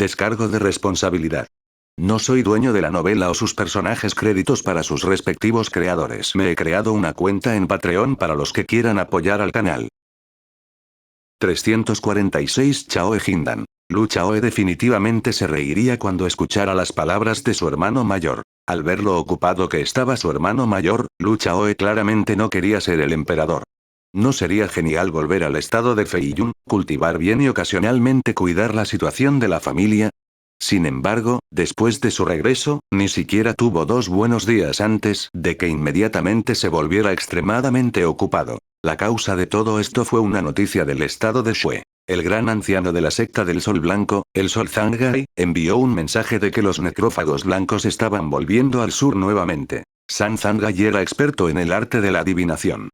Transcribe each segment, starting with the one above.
Descargo de responsabilidad. No soy dueño de la novela o sus personajes, créditos para sus respectivos creadores. Me he creado una cuenta en Patreon para los que quieran apoyar al canal. 346 Chaoe Hindan. Lu Chaoe definitivamente se reiría cuando escuchara las palabras de su hermano mayor. Al ver lo ocupado que estaba su hermano mayor, Lu Chaoe claramente no quería ser el emperador. ¿No sería genial volver al estado de Feiyun, cultivar bien y ocasionalmente cuidar la situación de la familia? Sin embargo, después de su regreso, ni siquiera tuvo 2 buenos días antes de que inmediatamente se volviera extremadamente ocupado. La causa de todo esto fue una noticia del estado de Shue. El gran anciano de la secta del Sol Blanco, el Sol Zangai, envió un mensaje de que los necrófagos blancos estaban volviendo al sur nuevamente. San Zangai era experto en el arte de la adivinación.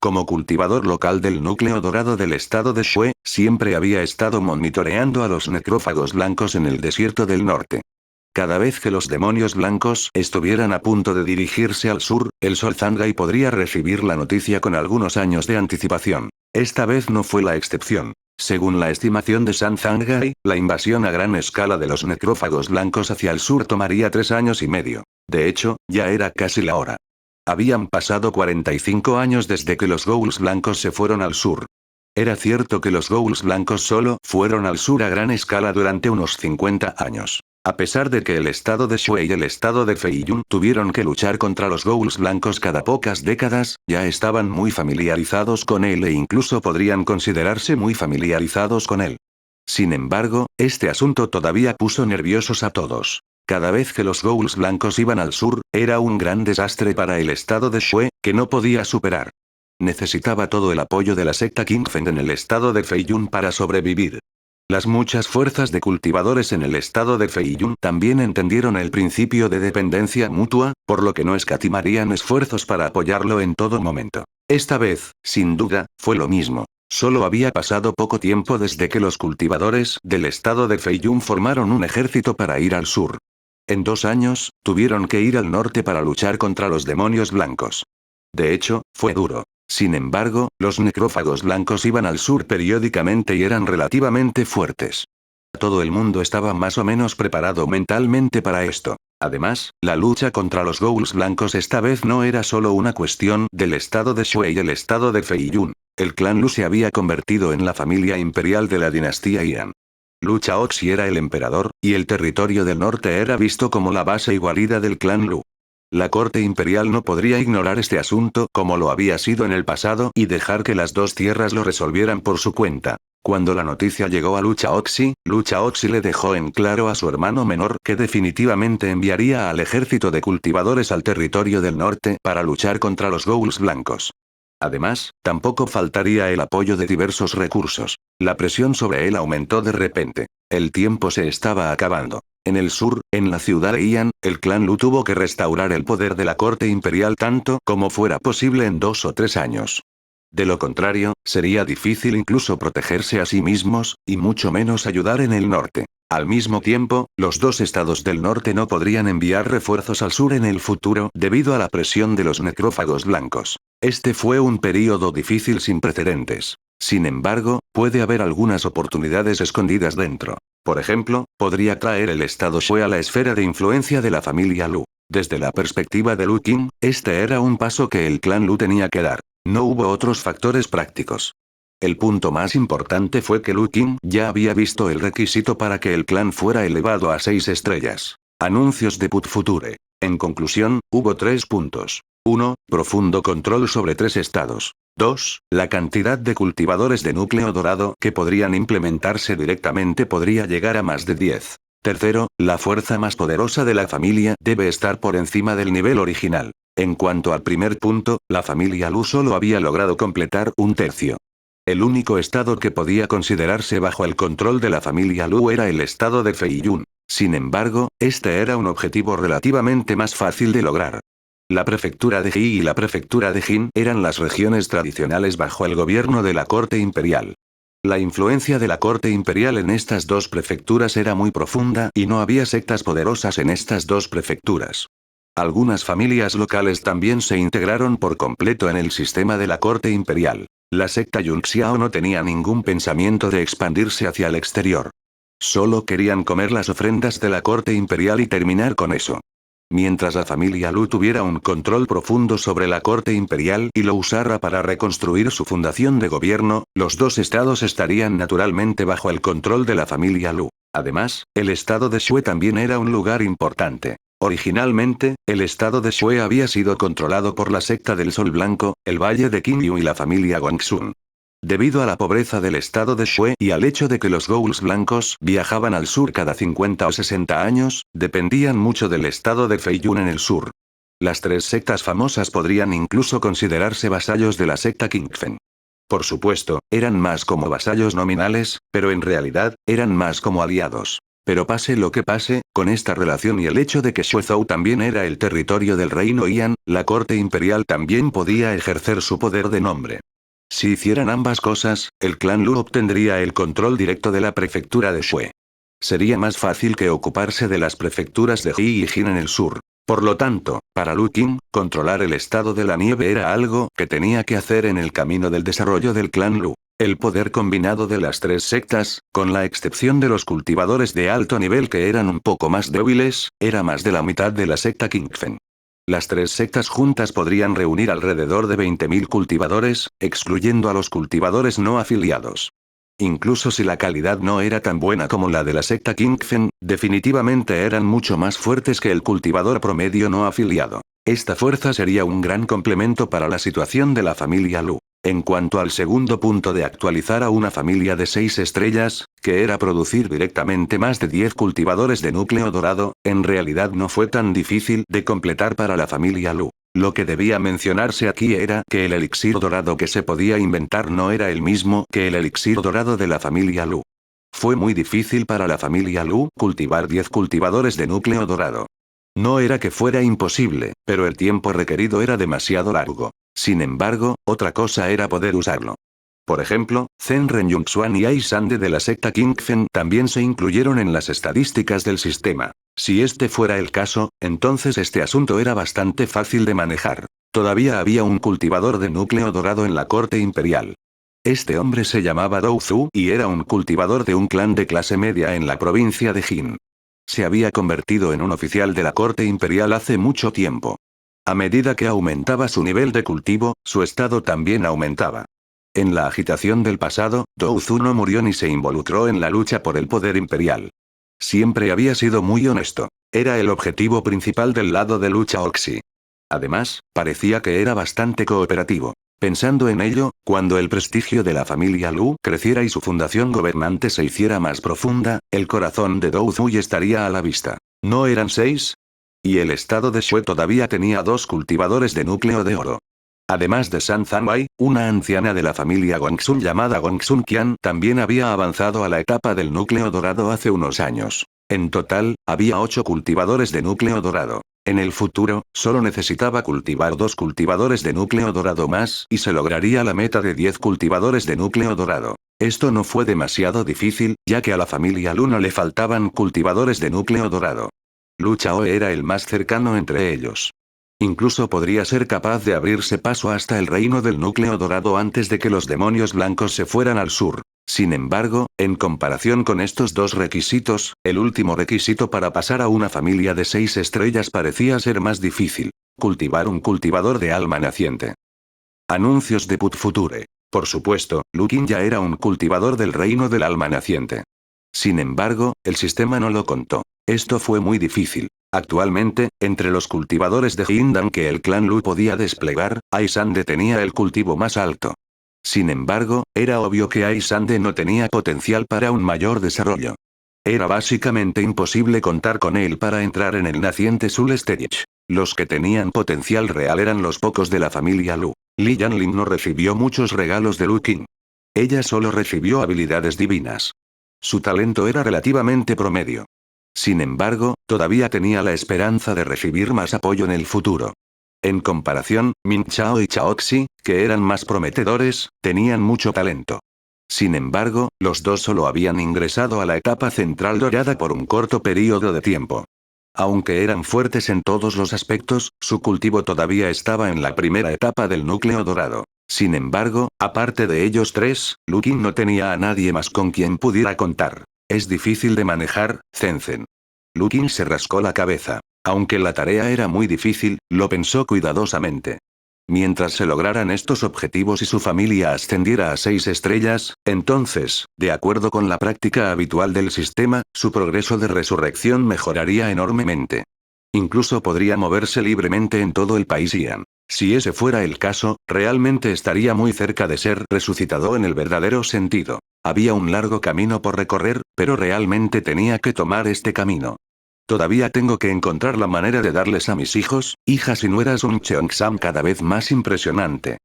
Como cultivador local del núcleo dorado del estado de Shue, siempre había estado monitoreando a los necrófagos blancos en el desierto del norte. Cada vez que los demonios blancos estuvieran a punto de dirigirse al sur, el Sol Zangai podría recibir la noticia con algunos años de anticipación. Esta vez no fue la excepción. Según la estimación de San Zangai, la invasión a gran escala de los necrófagos blancos hacia el sur tomaría 3 años y medio. De hecho, ya era casi la hora. Habían pasado 45 años desde que los Ghouls blancos se fueron al sur. Era cierto que los Ghouls blancos solo fueron al sur a gran escala durante unos 50 años. A pesar de que el estado de Shue y el estado de Feiyun tuvieron que luchar contra los Ghouls blancos cada pocas décadas, ya estaban muy familiarizados con él e incluso podrían considerarse muy familiarizados con él. Sin embargo, este asunto todavía puso nerviosos a todos. Cada vez que los Ghouls blancos iban al sur, era un gran desastre para el estado de Shue, que no podía superar. Necesitaba todo el apoyo de la secta Qingfen en el estado de Feiyun para sobrevivir. Las muchas fuerzas de cultivadores en el estado de Feiyun también entendieron el principio de dependencia mutua, por lo que no escatimarían esfuerzos para apoyarlo en todo momento. Esta vez, sin duda, fue lo mismo. Solo había pasado poco tiempo desde que los cultivadores del estado de Feiyun formaron un ejército para ir al sur. En 2 años, tuvieron que ir al norte para luchar contra los demonios blancos. De hecho, fue duro. Sin embargo, los necrófagos blancos iban al sur periódicamente y eran relativamente fuertes. Todo el mundo estaba más o menos preparado mentalmente para esto. Además, la lucha contra los Ghouls blancos esta vez no era solo una cuestión del estado de Shue y el estado de Feiyun. El clan Lu se había convertido en la familia imperial de la dinastía Yan. Lu Chaoxi era el emperador, y el territorio del norte era visto como la base y guarida del clan Lu. La corte imperial no podría ignorar este asunto como lo había sido en el pasado y dejar que las 2 tierras lo resolvieran por su cuenta. Cuando la noticia llegó a Lu Chaoxi le dejó en claro a su hermano menor que definitivamente enviaría al ejército de cultivadores al territorio del norte para luchar contra los Ghouls blancos. Además, tampoco faltaría el apoyo de diversos recursos. La presión sobre él aumentó de repente. El tiempo se estaba acabando. En el sur, en la ciudad de Ian, el clan Lu tuvo que restaurar el poder de la corte imperial tanto como fuera posible en 2 o 3 años. De lo contrario, sería difícil incluso protegerse a sí mismos, y mucho menos ayudar en el norte. Al mismo tiempo, los 2 estados del norte no podrían enviar refuerzos al sur en el futuro debido a la presión de los necrófagos blancos. Este fue un período difícil sin precedentes. Sin embargo, puede haber algunas oportunidades escondidas dentro. Por ejemplo, podría traer el estado Shue a la esfera de influencia de la familia Lu. Desde la perspectiva de Lu Qing, este era un paso que el clan Lu tenía que dar. No hubo otros factores prácticos. El punto más importante fue que Lu Qing ya había visto el requisito para que el clan fuera elevado a 6 estrellas. Anuncios de Put Future. En conclusión, hubo 3 puntos. 1. Profundo control sobre 3 estados. 2. La cantidad de cultivadores de núcleo dorado que podrían implementarse directamente podría llegar a más de 10. Tercero, la fuerza más poderosa de la familia debe estar por encima del nivel original. En cuanto al primer punto, la familia Lu solo había logrado completar 1/3. El único estado que podía considerarse bajo el control de la familia Lu era el estado de Feiyun. Sin embargo, este era un objetivo relativamente más fácil de lograr. La prefectura de Ji y la prefectura de Jin eran las regiones tradicionales bajo el gobierno de la corte imperial. La influencia de la corte imperial en estas 2 prefecturas era muy profunda y no había sectas poderosas en estas 2 prefecturas. Algunas familias locales también se integraron por completo en el sistema de la corte imperial. La secta Yunxiao no tenía ningún pensamiento de expandirse hacia el exterior. Solo querían comer las ofrendas de la corte imperial y terminar con eso. Mientras la familia Lu tuviera un control profundo sobre la corte imperial y lo usara para reconstruir su fundación de gobierno, los dos estados estarían naturalmente bajo el control de la familia Lu. Además, el estado de Shui también era un lugar importante. Originalmente, el estado de Shui había sido controlado por la secta del Sol Blanco, el Valle de Qingyu y la familia Guangxun. Debido a la pobreza del estado de Shui y al hecho de que los Ghouls blancos viajaban al sur cada 50 o 60 años, dependían mucho del estado de Feiyun en el sur. Las tres sectas famosas podrían incluso considerarse vasallos de la secta Qingfen. Por supuesto, eran más como vasallos nominales, pero en realidad, eran más como aliados. Pero pase lo que pase, con esta relación y el hecho de que Shuezhou también era el territorio del reino Yan, la corte imperial también podía ejercer su poder de nombre. Si hicieran ambas cosas, el clan Lu obtendría el control directo de la prefectura de Shui. Sería más fácil que ocuparse de las prefecturas de Ji y Jin en el sur. Por lo tanto, para Lu Qing, controlar el estado de la nieve era algo que tenía que hacer en el camino del desarrollo del clan Lu. El poder combinado de las tres sectas, con la excepción de los cultivadores de alto nivel que eran un poco más débiles, era más de la mitad de la secta Qingfen. Las tres sectas juntas podrían reunir alrededor de 20.000 cultivadores, excluyendo a los cultivadores no afiliados. Incluso si la calidad no era tan buena como la de la secta Qingfen, definitivamente eran mucho más fuertes que el cultivador promedio no afiliado. Esta fuerza sería un gran complemento para la situación de la familia Lu. En cuanto al segundo punto de actualizar a una familia de 6 estrellas, que era producir directamente más de 10 cultivadores de núcleo dorado, en realidad no fue tan difícil de completar para la familia Lu. Lo que debía mencionarse aquí era que el elixir dorado que se podía inventar no era el mismo que el elixir dorado de la familia Lu. Fue muy difícil para la familia Lu cultivar 10 cultivadores de núcleo dorado. No era que fuera imposible, pero el tiempo requerido era demasiado largo. Sin embargo, otra cosa era poder usarlo. Por ejemplo, Zenren Yunxuan y Aisande de la secta Qingfen también se incluyeron en las estadísticas del sistema. Si este fuera el caso, entonces este asunto era bastante fácil de manejar. Todavía había un cultivador de núcleo dorado en la corte imperial. Este hombre se llamaba Dou Zu y era un cultivador de un clan de clase media en la provincia de Jin. Se había convertido en un oficial de la corte imperial hace mucho tiempo. A medida que aumentaba su nivel de cultivo, su estado también aumentaba. En la agitación del pasado, Dou Zu no murió ni se involucró en la lucha por el poder imperial. Siempre había sido muy honesto. Era el objetivo principal del lado de lucha Oxy. Además, parecía que era bastante cooperativo. Pensando en ello, cuando el prestigio de la familia Lu creciera y su fundación gobernante se hiciera más profunda, el corazón de Dou Zu estaría a la vista. ¿No eran 6? Y el estado de Shui todavía tenía 2 cultivadores de núcleo de oro. Además de San Zanwei, una anciana de la familia Guangxun llamada Guangxun Qian también había avanzado a la etapa del núcleo dorado hace unos años. En total, había 8 cultivadores de núcleo dorado. En el futuro, solo necesitaba cultivar 2 cultivadores de núcleo dorado más y se lograría la meta de 10 cultivadores de núcleo dorado. Esto no fue demasiado difícil, ya que a la familia Lu no le faltaban cultivadores de núcleo dorado. Lu Chao era el más cercano entre ellos. Incluso podría ser capaz de abrirse paso hasta el reino del núcleo dorado antes de que los demonios blancos se fueran al sur. Sin embargo, en comparación con estos dos requisitos, el último requisito para pasar a una familia de 6 estrellas parecía ser más difícil: cultivar un cultivador de alma naciente. Anuncios de Put Future. Por supuesto, Lu Qing ya era un cultivador del reino del alma naciente. Sin embargo, el sistema no lo contó. Esto fue muy difícil. Actualmente, entre los cultivadores de Jindan que el clan Lu podía desplegar, Aisande tenía el cultivo más alto. Sin embargo, era obvio que Aisande no tenía potencial para un mayor desarrollo. Era básicamente imposible contar con él para entrar en el naciente Soul Stage. Los que tenían potencial real eran los pocos de la familia Lu. Li Yanlin no recibió muchos regalos de Lu Qing. Ella solo recibió habilidades divinas. Su talento era relativamente promedio. Sin embargo, todavía tenía la esperanza de recibir más apoyo en el futuro. En comparación, Min Chao y Chaoxi, que eran más prometedores, tenían mucho talento. Sin embargo, los dos solo habían ingresado a la etapa central dorada por un corto periodo de tiempo. Aunque eran fuertes en todos los aspectos, su cultivo todavía estaba en la primera etapa del núcleo dorado. Sin embargo, aparte de ellos tres, Lu Qing no tenía a nadie más con quien pudiera contar. Es difícil de manejar, Zenzen. Lu Qin se rascó la cabeza. Aunque la tarea era muy difícil, lo pensó cuidadosamente. Mientras se lograran estos objetivos y su familia ascendiera a 6 estrellas, entonces, de acuerdo con la práctica habitual del sistema, su progreso de resurrección mejoraría enormemente. Incluso podría moverse libremente en todo el país Ian. Si ese fuera el caso, realmente estaría muy cerca de ser resucitado en el verdadero sentido. Había un largo camino por recorrer, pero realmente tenía que tomar este camino. Todavía tengo que encontrar la manera de darles a mis hijos, hijas y nueras un Cheongsam cada vez más impresionante.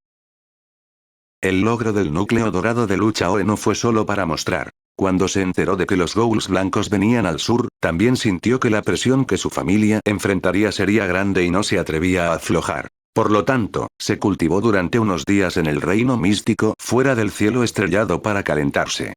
El logro del núcleo dorado de Lu Chaoe no fue solo para mostrar. Cuando se enteró de que los Ghouls blancos venían al sur, también sintió que la presión que su familia enfrentaría sería grande y no se atrevía a aflojar. Por lo tanto, se cultivó durante unos días en el reino místico fuera del cielo estrellado para calentarse.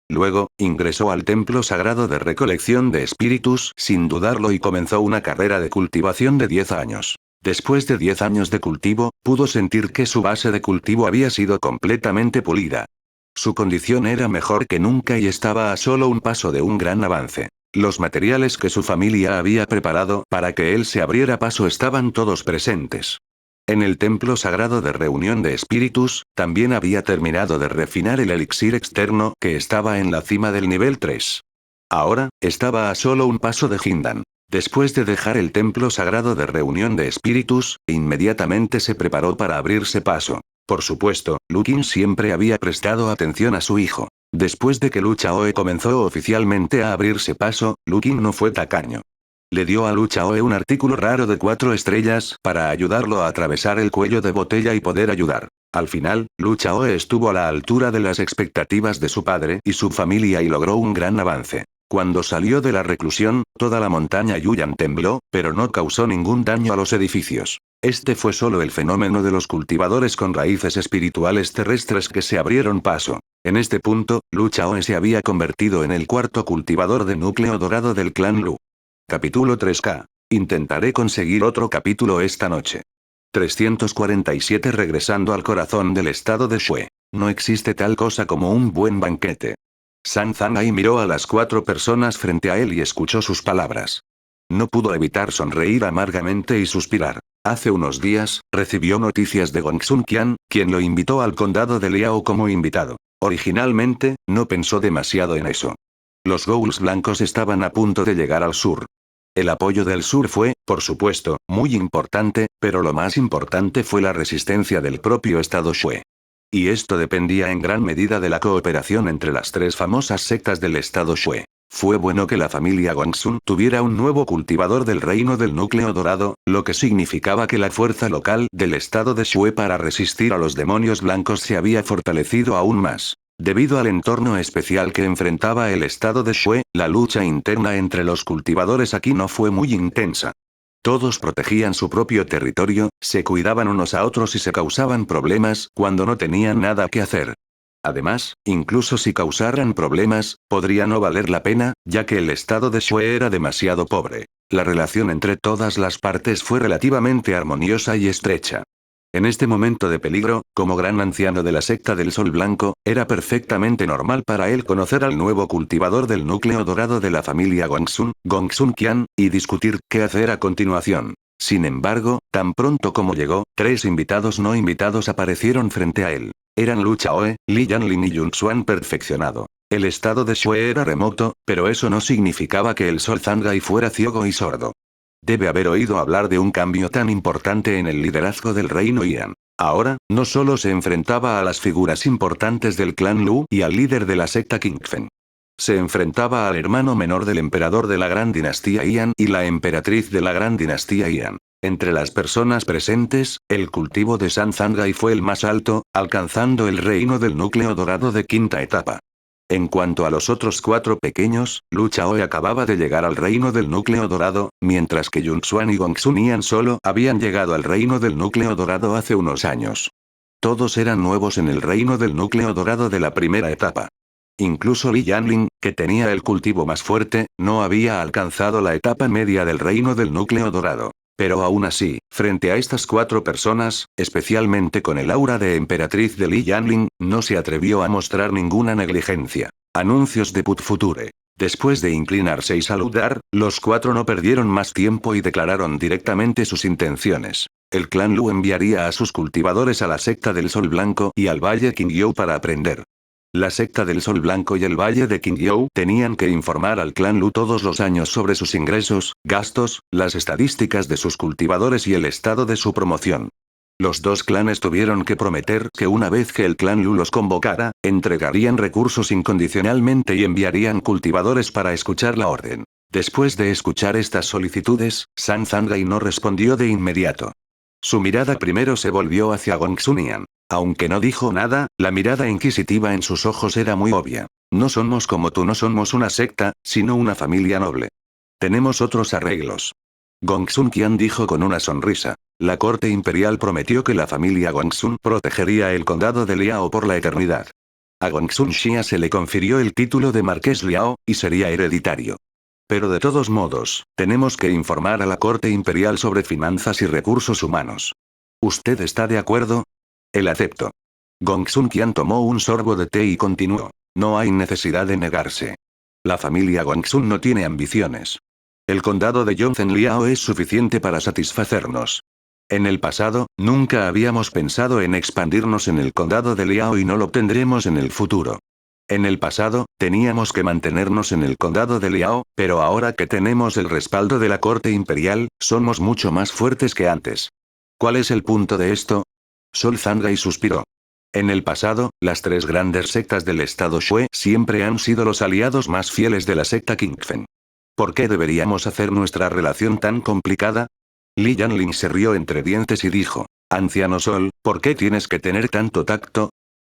Luego, ingresó al templo sagrado de recolección de espíritus sin dudarlo y comenzó una carrera de cultivación de 10 años. Después de 10 años de cultivo, pudo sentir que su base de cultivo había sido completamente pulida. Su condición era mejor que nunca y estaba a solo un paso de un gran avance. Los materiales que su familia había preparado para que él se abriera paso estaban todos presentes. En el templo sagrado de reunión de espíritus, también había terminado de refinar el elixir externo que estaba en la cima del nivel 3. Ahora, estaba a solo un paso de Hindan. Después de dejar el templo sagrado de reunión de espíritus, inmediatamente se preparó para abrirse paso. Por supuesto, Lu Qin siempre había prestado atención a su hijo. Después de que Lu Chaoe comenzó oficialmente a abrirse paso, Lu Qin no fue tacaño. Le dio a Lu Chaoe un artículo raro de 4 estrellas para ayudarlo a atravesar el cuello de botella y poder ayudar. Al final, Lu Chaoe estuvo a la altura de las expectativas de su padre y su familia y logró un gran avance. Cuando salió de la reclusión, toda la montaña Yuyan tembló, pero no causó ningún daño a los edificios. Este fue solo el fenómeno de los cultivadores con raíces espirituales terrestres que se abrieron paso. En este punto, Lu Chaoe se había convertido en el cuarto cultivador de núcleo dorado del clan Lu. Capítulo 3K. Intentaré conseguir otro capítulo esta noche. 347 Regresando al corazón del estado de Shue. No existe tal cosa como un buen banquete. San Zangai miró a las 4 personas frente a él y escuchó sus palabras. No pudo evitar sonreír amargamente y suspirar. Hace unos días, recibió noticias de Gongsun Qian, quien lo invitó al condado de Liao como invitado. Originalmente, no pensó demasiado en eso. Los Ghouls blancos estaban a punto de llegar al sur. El apoyo del sur fue, por supuesto, muy importante, pero lo más importante fue la resistencia del propio estado Shue. Y esto dependía en gran medida de la cooperación entre las 3 famosas sectas del estado Shue. Fue bueno que la familia Gongsun tuviera un nuevo cultivador del reino del núcleo dorado, lo que significaba que la fuerza local del estado de Shue para resistir a los demonios blancos se había fortalecido aún más. Debido al entorno especial que enfrentaba el estado de Shue, la lucha interna entre los cultivadores aquí no fue muy intensa. Todos protegían su propio territorio, se cuidaban unos a otros y se causaban problemas cuando no tenían nada que hacer. Además, incluso si causaran problemas, podría no valer la pena, ya que el estado de Shue era demasiado pobre. La relación entre todas las partes fue relativamente armoniosa y estrecha. En este momento de peligro, como gran anciano de la secta del Sol Blanco, era perfectamente normal para él conocer al nuevo cultivador del núcleo dorado de la familia Gongsun, Gongsun Qian, y discutir qué hacer a continuación. Sin embargo, tan pronto como llegó, 3 invitados no invitados aparecieron frente a él. Eran Lu Chaoe, Li Yanlin y Yun Xuan perfeccionado. El estado de Shue era remoto, pero eso no significaba que el Sol Zangai fuera ciego y sordo. Debe haber oído hablar de un cambio tan importante en el liderazgo del reino Ian. Ahora, no solo se enfrentaba a las figuras importantes del clan Lu y al líder de la secta Qingfen. Se enfrentaba al hermano menor del emperador de la gran dinastía Ian y la emperatriz de la gran dinastía Ian. Entre las personas presentes, el cultivo de San Zangai fue el más alto, alcanzando el reino del núcleo dorado de quinta etapa. En cuanto a los otros 4 pequeños, Lu Chaoe acababa de llegar al reino del núcleo dorado, mientras que Yun Xuan y Gongsun Ian solo habían llegado al reino del núcleo dorado hace unos años. Todos eran nuevos en el reino del núcleo dorado de la primera etapa. Incluso Li Yanlin, que tenía el cultivo más fuerte, no había alcanzado la etapa media del reino del núcleo dorado. Pero aún así, frente a estas 4 personas, especialmente con el aura de emperatriz de Li Yanlin, no se atrevió a mostrar ninguna negligencia. Anuncios de Put Future. Después de inclinarse y saludar, los cuatro no perdieron más tiempo y declararon directamente sus intenciones. El clan Lu enviaría a sus cultivadores a la secta del Sol Blanco y al Valle Qingyou para aprender. La secta del Sol Blanco y el Valle de Qingyou tenían que informar al clan Lu todos los años sobre sus ingresos, gastos, las estadísticas de sus cultivadores y el estado de su promoción. Los dos clanes tuvieron que prometer que una vez que el clan Lu los convocara, entregarían recursos incondicionalmente y enviarían cultivadores para escuchar la orden. Después de escuchar estas solicitudes, San Zangai no respondió de inmediato. Su mirada primero se volvió hacia Gongsun. Aunque no dijo nada, la mirada inquisitiva en sus ojos era muy obvia. No somos como tú, no somos una secta, sino una familia noble. Tenemos otros arreglos. Gongsun Qian dijo con una sonrisa. La corte imperial prometió que la familia Gongsun protegería el condado de Liao por la eternidad. A Gongsun Xia se le confirió el título de Marqués Liao, y sería hereditario. Pero de todos modos, tenemos que informar a la corte imperial sobre finanzas y recursos humanos. ¿Usted está de acuerdo? El acepto. Gongsun Qian tomó un sorbo de té y continuó. No hay necesidad de negarse. La familia Gongsun no tiene ambiciones. El condado de Yongzhen Liao es suficiente para satisfacernos. En el pasado, nunca habíamos pensado en expandirnos en el condado de Liao y no lo tendremos en el futuro. En el pasado, teníamos que mantenernos en el condado de Liao, pero ahora que tenemos el respaldo de la corte imperial, somos mucho más fuertes que antes. ¿Cuál es el punto de esto? Sol Zangai suspiró. En el pasado, las tres grandes sectas del estado Shui siempre han sido los aliados más fieles de la secta Qingfen. ¿Por qué deberíamos hacer nuestra relación tan complicada? Li Yanling se rió entre dientes y dijo, Anciano Sol, ¿por qué tienes que tener tanto tacto?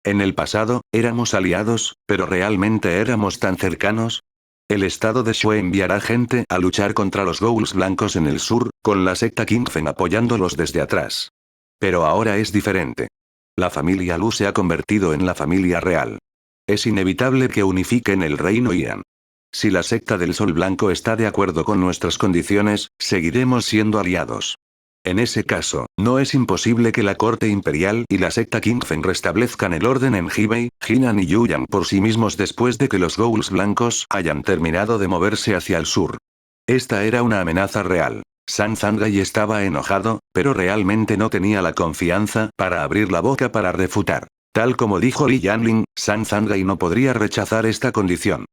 En el pasado, éramos aliados, pero ¿realmente éramos tan cercanos? El estado de Shui enviará gente a luchar contra los Ghouls blancos en el sur, con la secta Qingfen apoyándolos desde atrás. Pero ahora es diferente. La familia Lu se ha convertido en la familia real. Es inevitable que unifiquen el reino Yan. Si la secta del Sol Blanco está de acuerdo con nuestras condiciones, seguiremos siendo aliados. En ese caso, no es imposible que la corte imperial y la secta Qingfen restablezcan el orden en Hebei, Jinan y Yuyang por sí mismos después de que los Ghouls blancos hayan terminado de moverse hacia el sur. Esta era una amenaza real. San Zangai estaba enojado, pero realmente no tenía la confianza para abrir la boca para refutar. Tal como dijo Li Yanling, San Zangai no podría rechazar esta condición.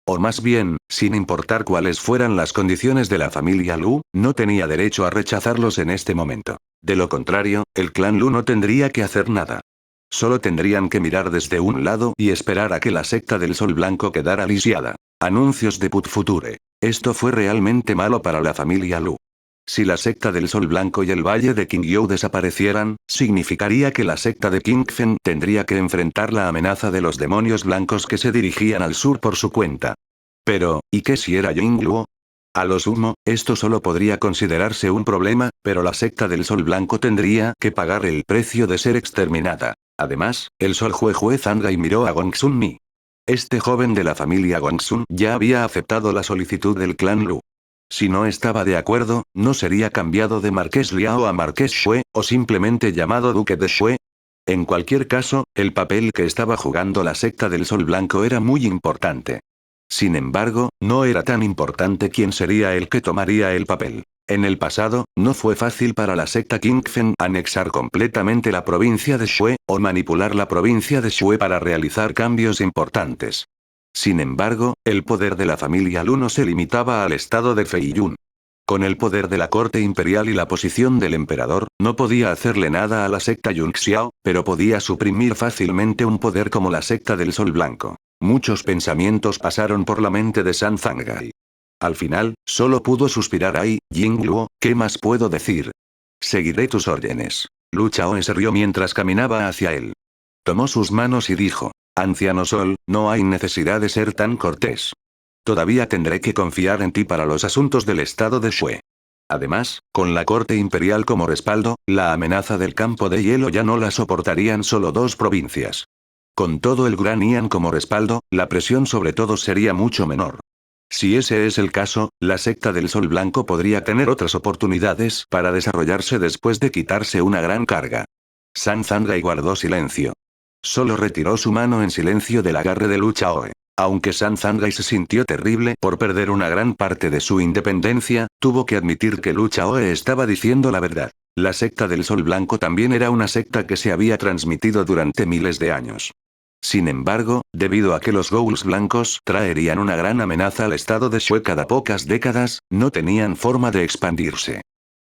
O más bien, sin importar cuáles fueran las condiciones de la familia Lu, no tenía derecho a rechazarlos en este momento. De lo contrario, el clan Lu no tendría que hacer nada. Solo tendrían que mirar desde un lado y esperar a que la secta del Sol Blanco quedara lisiada. Anuncios de Put Future. Esto fue realmente malo para la familia Lu. Si la secta del Sol Blanco y el Valle de Qingyou desaparecieran, significaría que la secta de Qingfen tendría que enfrentar la amenaza de los demonios blancos que se dirigían al sur por su cuenta. Pero, ¿y qué si era Yingluo? A lo sumo, esto solo podría considerarse un problema, pero la secta del Sol Blanco tendría que pagar el precio de ser exterminada. Además, el Sol Jue Zangai miró a Gongsun Mi. Este joven de la familia Gongsun ya había aceptado la solicitud del clan Lu. Si no estaba de acuerdo, ¿no sería cambiado de Marqués Liao a Marqués Shui, o simplemente llamado Duque de Shui? En cualquier caso, el papel que estaba jugando la secta del Sol Blanco era muy importante. Sin embargo, no era tan importante quién sería el que tomaría el papel. En el pasado, no fue fácil para la secta Qingfen anexar completamente la provincia de Shui, o manipular la provincia de Shui para realizar cambios importantes. Sin embargo, el poder de la familia Lu no se limitaba al estado de Feiyun. Con el poder de la corte imperial y la posición del emperador, no podía hacerle nada a la secta Yunxiao, pero podía suprimir fácilmente un poder como la secta del Sol Blanco. Muchos pensamientos pasaron por la mente de San Zangai. Al final, solo pudo suspirar ay, Yingluo, ¿qué más puedo decir? Seguiré tus órdenes. Lu Chaoe se rió mientras caminaba hacia él. Tomó sus manos y dijo, Anciano Sol, no hay necesidad de ser tan cortés. Todavía tendré que confiar en ti para los asuntos del estado de Shui. Además, con la corte imperial como respaldo, la amenaza del campo de hielo ya no la soportarían solo dos provincias. Con todo el Gran Ian como respaldo, la presión sobre todos sería mucho menor. Si ese es el caso, la secta del Sol Blanco podría tener otras oportunidades para desarrollarse después de quitarse una gran carga. San Zangai guardó silencio. Solo retiró su mano en silencio del agarre de Lu Chaoe. Aunque San Zangai se sintió terrible por perder una gran parte de su independencia, tuvo que admitir que Lu Chaoe estaba diciendo la verdad. La secta del Sol Blanco también era una secta que se había transmitido durante miles de años. Sin embargo, debido a que los Ghouls blancos traerían una gran amenaza al estado de Shue cada pocas décadas, no tenían forma de expandirse.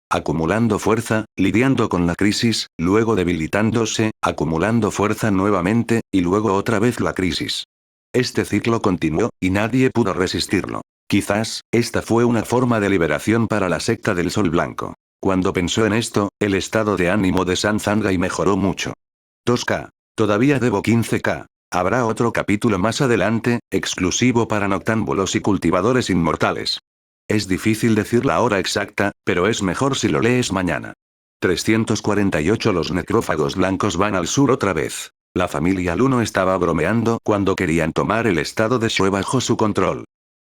Acumulando fuerza, lidiando con la crisis, luego debilitándose, acumulando fuerza nuevamente, y luego otra vez la crisis. Este ciclo continuó, y nadie pudo resistirlo. Quizás, esta fue una forma de liberación para la secta del Sol Blanco. Cuando pensó en esto, el estado de ánimo de San Zangai mejoró mucho. 2K. Todavía debo 15K. Habrá otro capítulo más adelante, exclusivo para noctámbulos y cultivadores inmortales. Es difícil decir la hora exacta, pero es mejor si lo lees mañana. 348 Los necrófagos blancos van al sur otra vez. La familia Lu no estaba bromeando cuando querían tomar el estado de Shue bajo su control.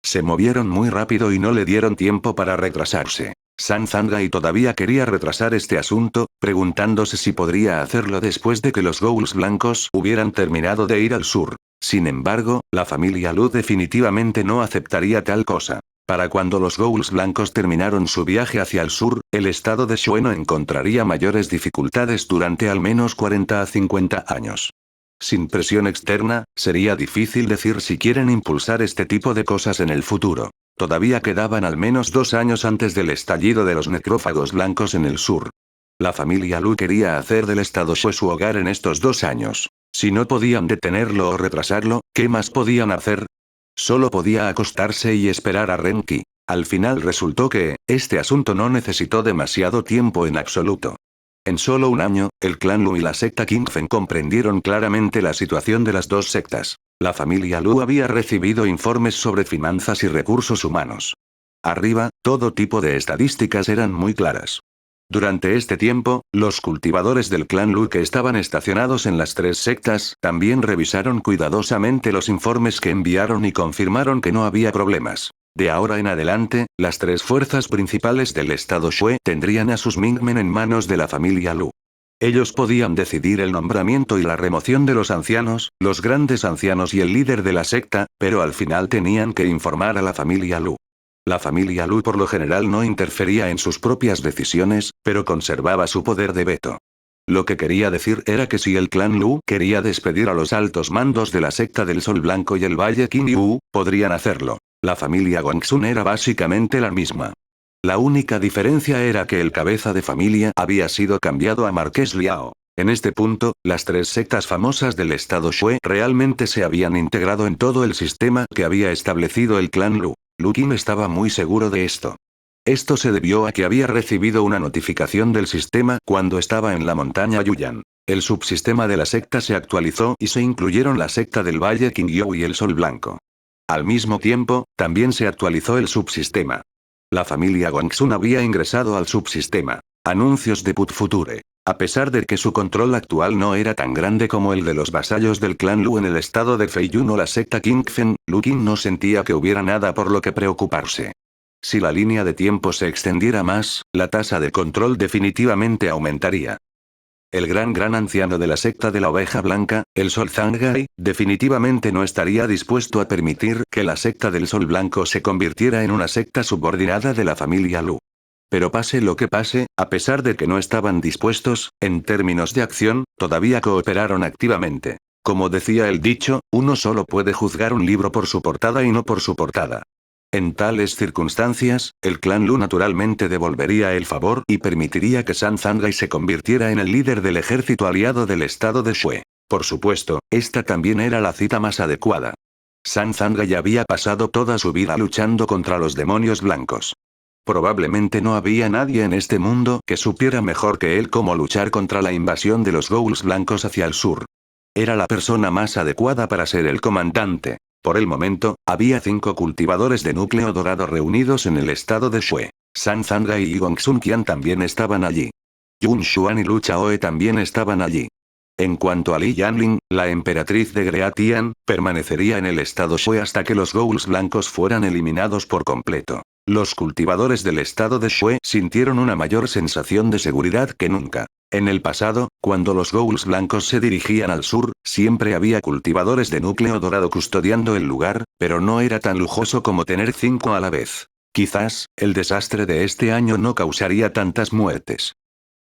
Se movieron muy rápido y no le dieron tiempo para retrasarse. San Zangai todavía quería retrasar este asunto, preguntándose si podría hacerlo después de que los Ghouls blancos hubieran terminado de ir al sur. Sin embargo, la familia Lu definitivamente no aceptaría tal cosa. Para cuando los Ghouls blancos terminaron su viaje hacia el sur, el estado de Shue no encontraría mayores dificultades durante al menos 40 a 50 años. Sin presión externa, sería difícil decir si quieren impulsar este tipo de cosas en el futuro. Todavía quedaban al menos 2 años antes del estallido de los necrófagos blancos en el sur. La familia Lu quería hacer del estado Shue su hogar en estos 2 años. Si no podían detenerlo o retrasarlo, ¿qué más podían hacer? Solo podía acostarse y esperar a Renki. Al final resultó que, este asunto no necesitó demasiado tiempo en absoluto. En solo un año, el clan Lu y la secta Kingfen comprendieron claramente la situación de las dos sectas. La familia Lu había recibido informes sobre finanzas y recursos humanos. Arriba, todo tipo de estadísticas eran muy claras. Durante este tiempo, los cultivadores del clan Lu que estaban estacionados en las 3 sectas, también revisaron cuidadosamente los informes que enviaron y confirmaron que no había problemas. De ahora en adelante, las 3 fuerzas principales del estado Shue tendrían a sus Mingmen en manos de la familia Lu. Ellos podían decidir el nombramiento y la remoción de los ancianos, los grandes ancianos y el líder de la secta, pero al final tenían que informar a la familia Lu. La familia Lu por lo general no interfería en sus propias decisiones, pero conservaba su poder de veto. Lo que quería decir era que si el clan Lu quería despedir a los altos mandos de la secta del Sol Blanco y el Valle Qingyu, podrían hacerlo. La familia Gongsun era básicamente la misma. La única diferencia era que el cabeza de familia había sido cambiado a Marqués Liao. En este punto, las 3 sectas famosas del estado Shue realmente se habían integrado en todo el sistema que había establecido el clan Lu. Lu Qin estaba muy seguro de esto. Esto se debió a que había recibido una notificación del sistema cuando estaba en la montaña Yuyan. El subsistema de la secta se actualizó y se incluyeron la secta del Valle Qingyu y el Sol Blanco. Al mismo tiempo, también se actualizó el subsistema. La familia Gongsun había ingresado al subsistema. Anuncios de Put Future. A pesar de que su control actual no era tan grande como el de los vasallos del clan Lu en el estado de Feiyun o la secta Kingfen, Lu Qin no sentía que hubiera nada por lo que preocuparse. Si la línea de tiempo se extendiera más, la tasa de control definitivamente aumentaría. El gran anciano de la secta de la oveja blanca, el Sol Zangai, definitivamente no estaría dispuesto a permitir que la secta del Sol Blanco se convirtiera en una secta subordinada de la familia Lu. Pero pase lo que pase, a pesar de que no estaban dispuestos, en términos de acción, todavía cooperaron activamente. Como decía el dicho, uno solo puede juzgar un libro por su portada y no por su portada. En tales circunstancias, el clan Lu naturalmente devolvería el favor y permitiría que San Zangai se convirtiera en el líder del ejército aliado del estado de Shue. Por supuesto, esta también era la cita más adecuada. San Zangai había pasado toda su vida luchando contra los demonios blancos. Probablemente no había nadie en este mundo que supiera mejor que él cómo luchar contra la invasión de los Ghouls blancos hacia el sur. Era la persona más adecuada para ser el comandante. Por el momento, había 5 cultivadores de núcleo dorado reunidos en el estado de Shue. San Zangai y Gongsun Qian también estaban allí. Yun Xuan y Lu Chaoe también estaban allí. En cuanto a Li Yanling, la emperatriz de Greatian, permanecería en el estado Shue hasta que los Ghouls blancos fueran eliminados por completo. Los cultivadores del estado de Shue sintieron una mayor sensación de seguridad que nunca. En el pasado, cuando los ghouls blancos se dirigían al sur, siempre había cultivadores de núcleo dorado custodiando el lugar, pero no era tan lujoso como tener 5 a la vez. Quizás, el desastre de este año no causaría tantas muertes.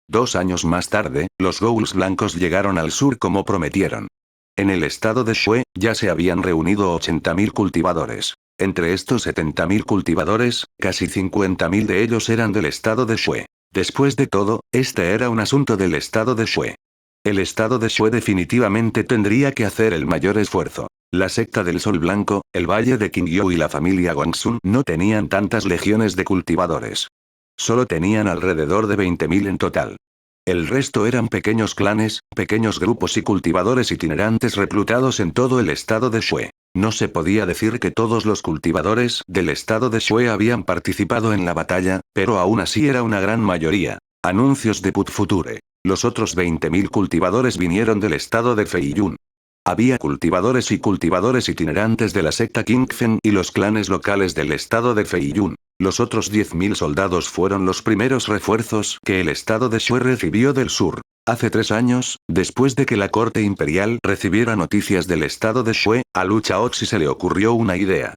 2 años más tarde, los ghouls blancos llegaron al sur como prometieron. En el estado de Shue, ya se habían reunido 80.000 cultivadores. Entre estos 70.000 cultivadores, casi 50.000 de ellos eran del estado de Shue. Después de todo, este era un asunto del estado de Shue. El estado de Shue definitivamente tendría que hacer el mayor esfuerzo. La secta del Sol Blanco, el Valle de Qingyu y la familia Gongsun no tenían tantas legiones de cultivadores. Solo tenían alrededor de 20.000 en total. El resto eran pequeños clanes, pequeños grupos y cultivadores itinerantes reclutados en todo el estado de Shue. No se podía decir que todos los cultivadores del estado de Shue habían participado en la batalla, pero aún así era una gran mayoría. Anuncios de Put Future. Los otros 20.000 cultivadores vinieron del estado de Feiyun. Había cultivadores y cultivadores itinerantes de la secta Qingfen y los clanes locales del estado de Feiyun. Los otros 10.000 soldados fueron los primeros refuerzos que el estado de Shue recibió del sur. Hace 3 años, después de que la corte imperial recibiera noticias del estado de Shue, a Lu Chaoxi se le ocurrió una idea.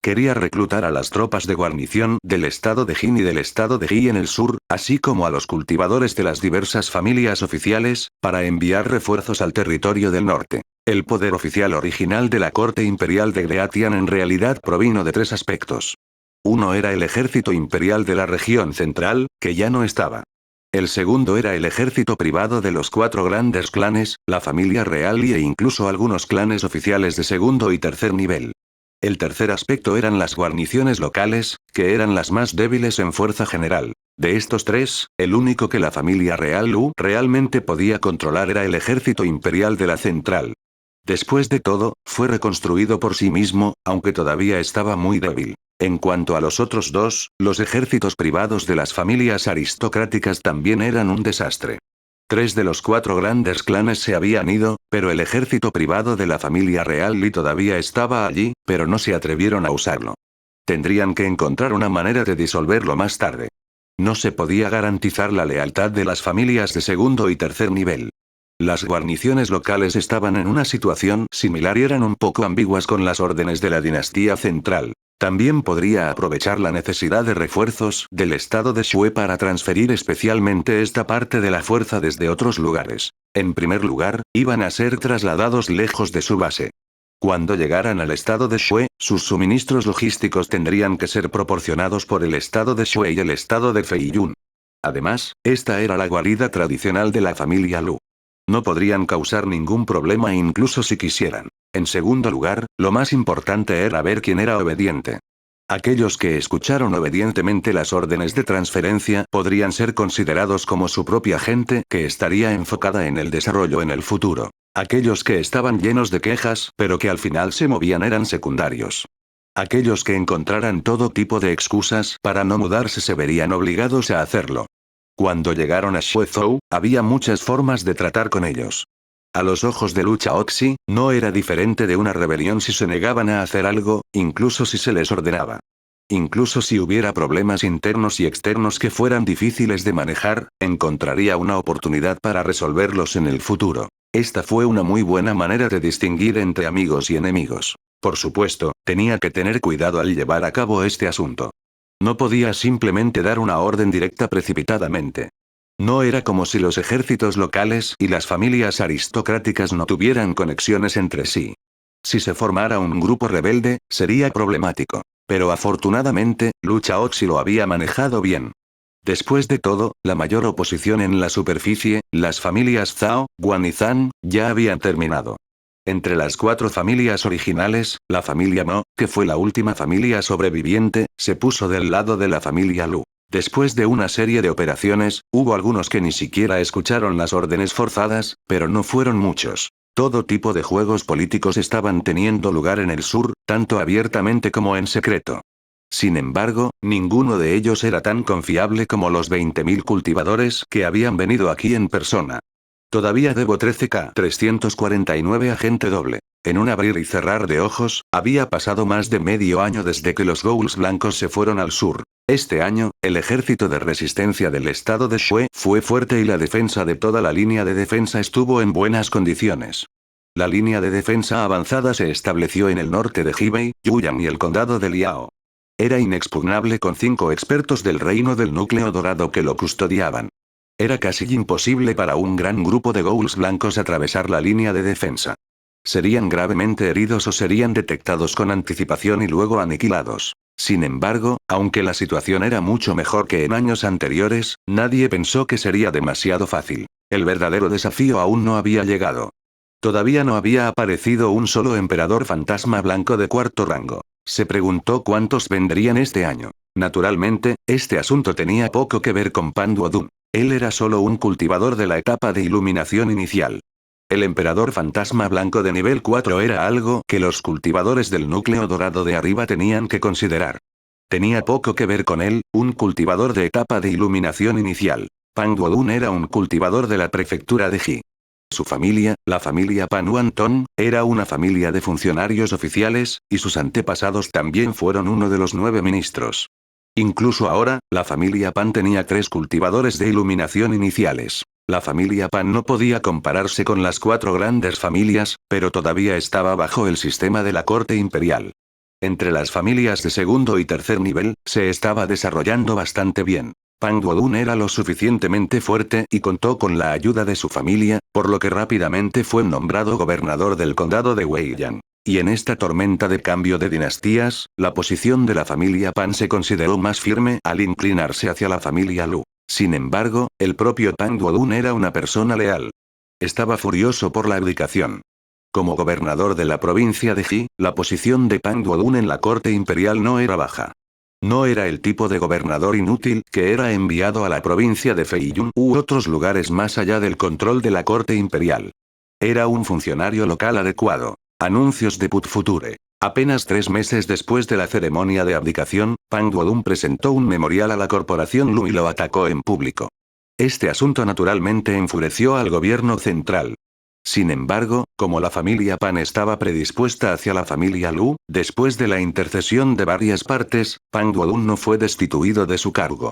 Quería reclutar a las tropas de guarnición del estado de Jin y del estado de Ji en el sur, así como a los cultivadores de las diversas familias oficiales, para enviar refuerzos al territorio del norte. El poder oficial original de la corte imperial de Greatian en realidad provino de 3 aspectos. Uno era el ejército imperial de la región central, que ya no estaba. El segundo era el ejército privado de los 4 grandes clanes, la familia real e incluso algunos clanes oficiales de segundo y tercer nivel. El tercer aspecto eran las guarniciones locales, que eran las más débiles en fuerza general. De estos 3, el único que la familia real Lu realmente podía controlar era el ejército imperial de la central. Después de todo, fue reconstruido por sí mismo, aunque todavía estaba muy débil. En cuanto a los otros 2, los ejércitos privados de las familias aristocráticas también eran un desastre. 3 de los 4 grandes clanes se habían ido, pero el ejército privado de la familia real Li todavía estaba allí, pero no se atrevieron a usarlo. Tendrían que encontrar una manera de disolverlo más tarde. No se podía garantizar la lealtad de las familias de segundo y tercer nivel. Las guarniciones locales estaban en una situación similar y eran un poco ambiguas con las órdenes de la dinastía central. También podría aprovechar la necesidad de refuerzos del estado de Shue para transferir especialmente esta parte de la fuerza desde otros lugares. En primer lugar, iban a ser trasladados lejos de su base. Cuando llegaran al estado de Shue, sus suministros logísticos tendrían que ser proporcionados por el estado de Shue y el estado de Feiyun. Además, esta era la guarida tradicional de la familia Lu. No podrían causar ningún problema incluso si quisieran. En segundo lugar, lo más importante era ver quién era obediente. Aquellos que escucharon obedientemente las órdenes de transferencia podrían ser considerados como su propia gente que estaría enfocada en el desarrollo en el futuro. Aquellos que estaban llenos de quejas, pero que al final se movían eran secundarios. Aquellos que encontraran todo tipo de excusas para no mudarse se verían obligados a hacerlo. Cuando llegaron a Shuezhou, había muchas formas de tratar con ellos. A los ojos de Lu Chaoxi, no era diferente de una rebelión si se negaban a hacer algo, incluso si se les ordenaba. Incluso si hubiera problemas internos y externos que fueran difíciles de manejar, encontraría una oportunidad para resolverlos en el futuro. Esta fue una muy buena manera de distinguir entre amigos y enemigos. Por supuesto, tenía que tener cuidado al llevar a cabo este asunto. No podía simplemente dar una orden directa precipitadamente. No era como si los ejércitos locales y las familias aristocráticas no tuvieran conexiones entre sí. Si se formara un grupo rebelde, sería problemático. Pero afortunadamente, Lu Chaoxi lo había manejado bien. Después de todo, la mayor oposición en la superficie, las familias Zhao, Guan y Zhan, ya habían terminado. Entre las 4 familias originales, la familia Mo, que fue la última familia sobreviviente, se puso del lado de la familia Lu. Después de una serie de operaciones, hubo algunos que ni siquiera escucharon las órdenes forzadas, pero no fueron muchos. Todo tipo de juegos políticos estaban teniendo lugar en el sur, tanto abiertamente como en secreto. Sin embargo, ninguno de ellos era tan confiable como los 20.000 cultivadores que habían venido aquí en persona. Todavía debo 13.349 agente doble. En un abrir y cerrar de ojos, había pasado más de medio año desde que los ghouls blancos se fueron al sur. Este año, el ejército de resistencia del estado de Shue fue fuerte y la defensa de toda la línea de defensa estuvo en buenas condiciones. La línea de defensa avanzada se estableció en el norte de Hebei, Yuyang y el condado de Liao. Era inexpugnable con 5 expertos del reino del núcleo dorado que lo custodiaban. Era casi imposible para un gran grupo de ghouls blancos atravesar la línea de defensa. Serían gravemente heridos o serían detectados con anticipación y luego aniquilados. Sin embargo, aunque la situación era mucho mejor que en años anteriores, nadie pensó que sería demasiado fácil. El verdadero desafío aún no había llegado. Todavía no había aparecido un solo emperador fantasma blanco de 4º rango. Se preguntó cuántos vendrían este año. Naturalmente, este asunto tenía poco que ver con Pan Duodun. Él era solo un cultivador de la etapa de iluminación inicial. El emperador fantasma blanco de nivel 4 era algo que los cultivadores del núcleo dorado de arriba tenían que considerar. Tenía poco que ver con él, un cultivador de etapa de iluminación inicial. Pan Duodun era un cultivador de la prefectura de Ji. Su familia, la familia Pan Wanton, era una familia de funcionarios oficiales, y sus antepasados también fueron uno de los 9 ministros. Incluso ahora, la familia Pan tenía 3 cultivadores de iluminación iniciales. La familia Pan no podía compararse con las 4 grandes familias, pero todavía estaba bajo el sistema de la corte imperial. Entre las familias de segundo y tercer nivel, se estaba desarrollando bastante bien. Pan Duodun era lo suficientemente fuerte y contó con la ayuda de su familia, por lo que rápidamente fue nombrado gobernador del condado de Weiyang. Y en esta tormenta de cambio de dinastías, la posición de la familia Pan se consideró más firme al inclinarse hacia la familia Lu. Sin embargo, el propio Pan Duodun era una persona leal. Estaba furioso por la abdicación. Como gobernador de la provincia de Ji, la posición de Pan Duodun en la corte imperial no era baja. No era el tipo de gobernador inútil que era enviado a la provincia de Feiyun u otros lugares más allá del control de la corte imperial. Era un funcionario local adecuado. Anuncios de Put Future. Apenas 3 meses después de la ceremonia de abdicación, Pan Duodun presentó un memorial a la corporación Lu y lo atacó en público. Este asunto naturalmente enfureció al gobierno central. Sin embargo, como la familia Pan estaba predispuesta hacia la familia Lu, después de la intercesión de varias partes, Pan Duodun no fue destituido de su cargo.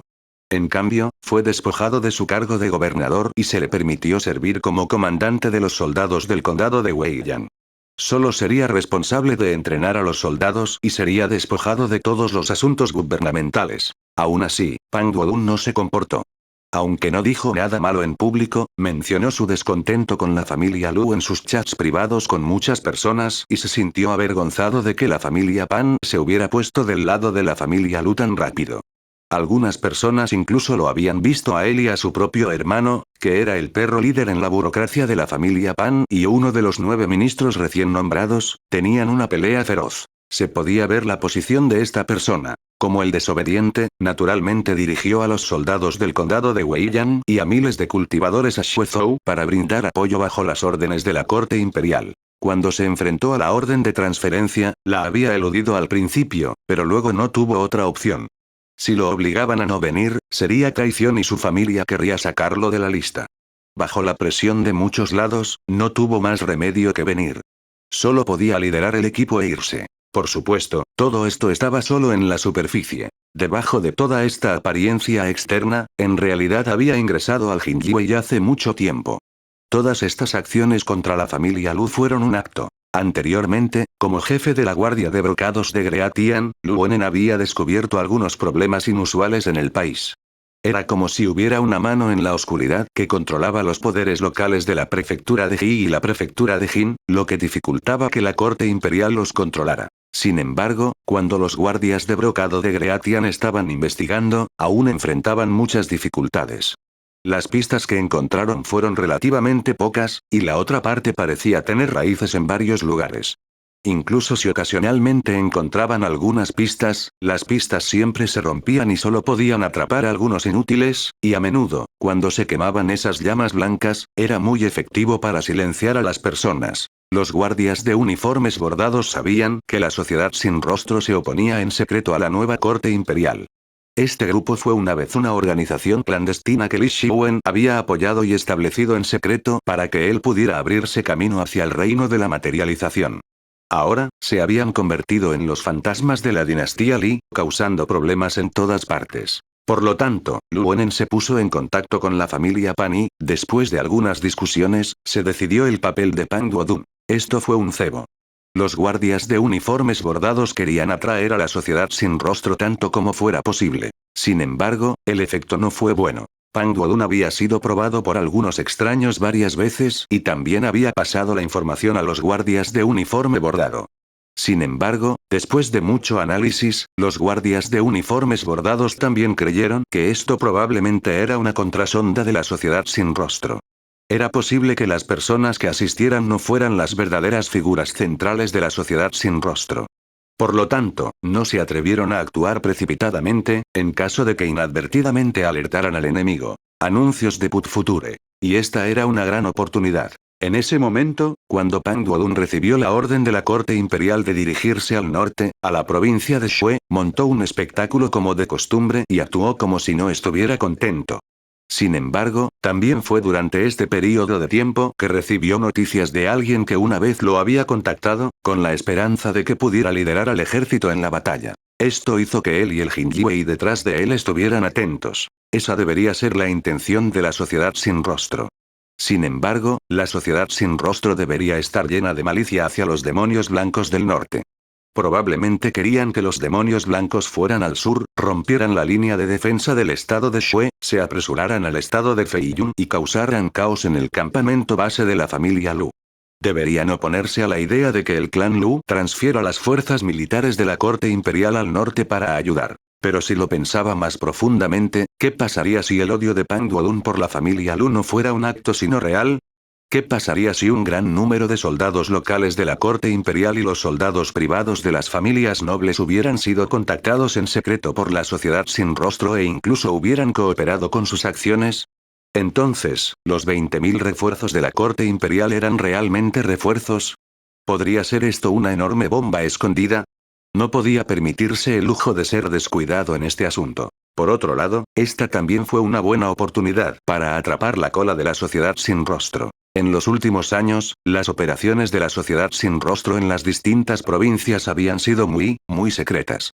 En cambio, fue despojado de su cargo de gobernador y se le permitió servir como comandante de los soldados del condado de Weiyang. Solo sería responsable de entrenar a los soldados y sería despojado de todos los asuntos gubernamentales. Aún así, Pan Duodun no se comportó. Aunque no dijo nada malo en público, mencionó su descontento con la familia Lu en sus chats privados con muchas personas y se sintió avergonzado de que la familia Pan se hubiera puesto del lado de la familia Lu tan rápido. Algunas personas incluso lo habían visto a él y a su propio hermano, que era el perro líder en la burocracia de la familia Pan y uno de los 9 ministros recién nombrados, tenían una pelea feroz. Se podía ver la posición de esta persona. Como el desobediente, naturalmente dirigió a los soldados del condado de Weiyang y a miles de cultivadores a Xuezhou para brindar apoyo bajo las órdenes de la corte imperial. Cuando se enfrentó a la orden de transferencia, la había eludido al principio, pero luego no tuvo otra opción. Si lo obligaban a no venir, sería traición y su familia querría sacarlo de la lista. Bajo la presión de muchos lados, no tuvo más remedio que venir. Solo podía liderar el equipo e irse. Por supuesto, todo esto estaba solo en la superficie. Debajo de toda esta apariencia externa, en realidad había ingresado al Jinjiwei hace mucho tiempo. Todas estas acciones contra la familia Lu fueron un acto. Anteriormente, como jefe de la guardia de brocados de Greatian, Lu Wonen había descubierto algunos problemas inusuales en el país. Era como si hubiera una mano en la oscuridad que controlaba los poderes locales de la prefectura de Ji y la prefectura de Jin, lo que dificultaba que la corte imperial los controlara. Sin embargo, cuando los guardias de brocado de Greatian estaban investigando, aún enfrentaban muchas dificultades. Las pistas que encontraron fueron relativamente pocas, y la otra parte parecía tener raíces en varios lugares. Incluso si ocasionalmente encontraban algunas pistas, las pistas siempre se rompían y solo podían atrapar a algunos inútiles, y a menudo, cuando se quemaban esas llamas blancas, era muy efectivo para silenciar a las personas. Los guardias de uniformes bordados sabían que la sociedad sin rostro se oponía en secreto a la nueva corte imperial. Este grupo fue una vez una organización clandestina que Li Shiwen había apoyado y establecido en secreto para que él pudiera abrirse camino hacia el reino de la materialización. Ahora, se habían convertido en los fantasmas de la dinastía Li, causando problemas en todas partes. Por lo tanto, Lu Wenen se puso en contacto con la familia Pan y, después de algunas discusiones, se decidió el papel de Pang Duodun. Esto fue un cebo. Los guardias de uniformes bordados querían atraer a la sociedad sin rostro tanto como fuera posible. Sin embargo, el efecto no fue bueno. Pang Duodun había sido probado por algunos extraños varias veces y también había pasado la información a los guardias de uniforme bordado. Sin embargo, después de mucho análisis, los guardias de uniformes bordados también creyeron que esto probablemente era una contrasonda de la sociedad sin rostro. Era posible que las personas que asistieran no fueran las verdaderas figuras centrales de la sociedad sin rostro. Por lo tanto, no se atrevieron a actuar precipitadamente, en caso de que inadvertidamente alertaran al enemigo. Anuncios de Put Future. Y esta era una gran oportunidad. En ese momento, cuando Pang Duodun recibió la orden de la corte imperial de dirigirse al norte, a la provincia de Shue, montó un espectáculo como de costumbre y actuó como si no estuviera contento. Sin embargo, también fue durante este periodo de tiempo que recibió noticias de alguien que una vez lo había contactado, con la esperanza de que pudiera liderar al ejército en la batalla. Esto hizo que él y el Jinjiwei detrás de él estuvieran atentos. Esa debería ser la intención de la sociedad sin rostro. Sin embargo, la sociedad sin rostro debería estar llena de malicia hacia los demonios blancos del norte. Probablemente querían que los demonios blancos fueran al sur, rompieran la línea de defensa del estado de Shue, se apresuraran al estado de Feiyun y causaran caos en el campamento base de la familia Lu. Deberían oponerse a la idea de que el clan Lu transfiera las fuerzas militares de la corte imperial al norte para ayudar. Pero si lo pensaba más profundamente, ¿qué pasaría si el odio de Pang Duodun por la familia Lu no fuera un acto sino real? ¿Qué pasaría si un gran número de soldados locales de la corte imperial y los soldados privados de las familias nobles hubieran sido contactados en secreto por la sociedad sin rostro e incluso hubieran cooperado con sus acciones? Entonces, ¿los 20.000 refuerzos de la corte imperial eran realmente refuerzos? ¿Podría ser esto una enorme bomba escondida? No podía permitirse el lujo de ser descuidado en este asunto. Por otro lado, esta también fue una buena oportunidad para atrapar la cola de la sociedad sin rostro. En los últimos años, las operaciones de la sociedad sin rostro en las distintas provincias habían sido muy secretas.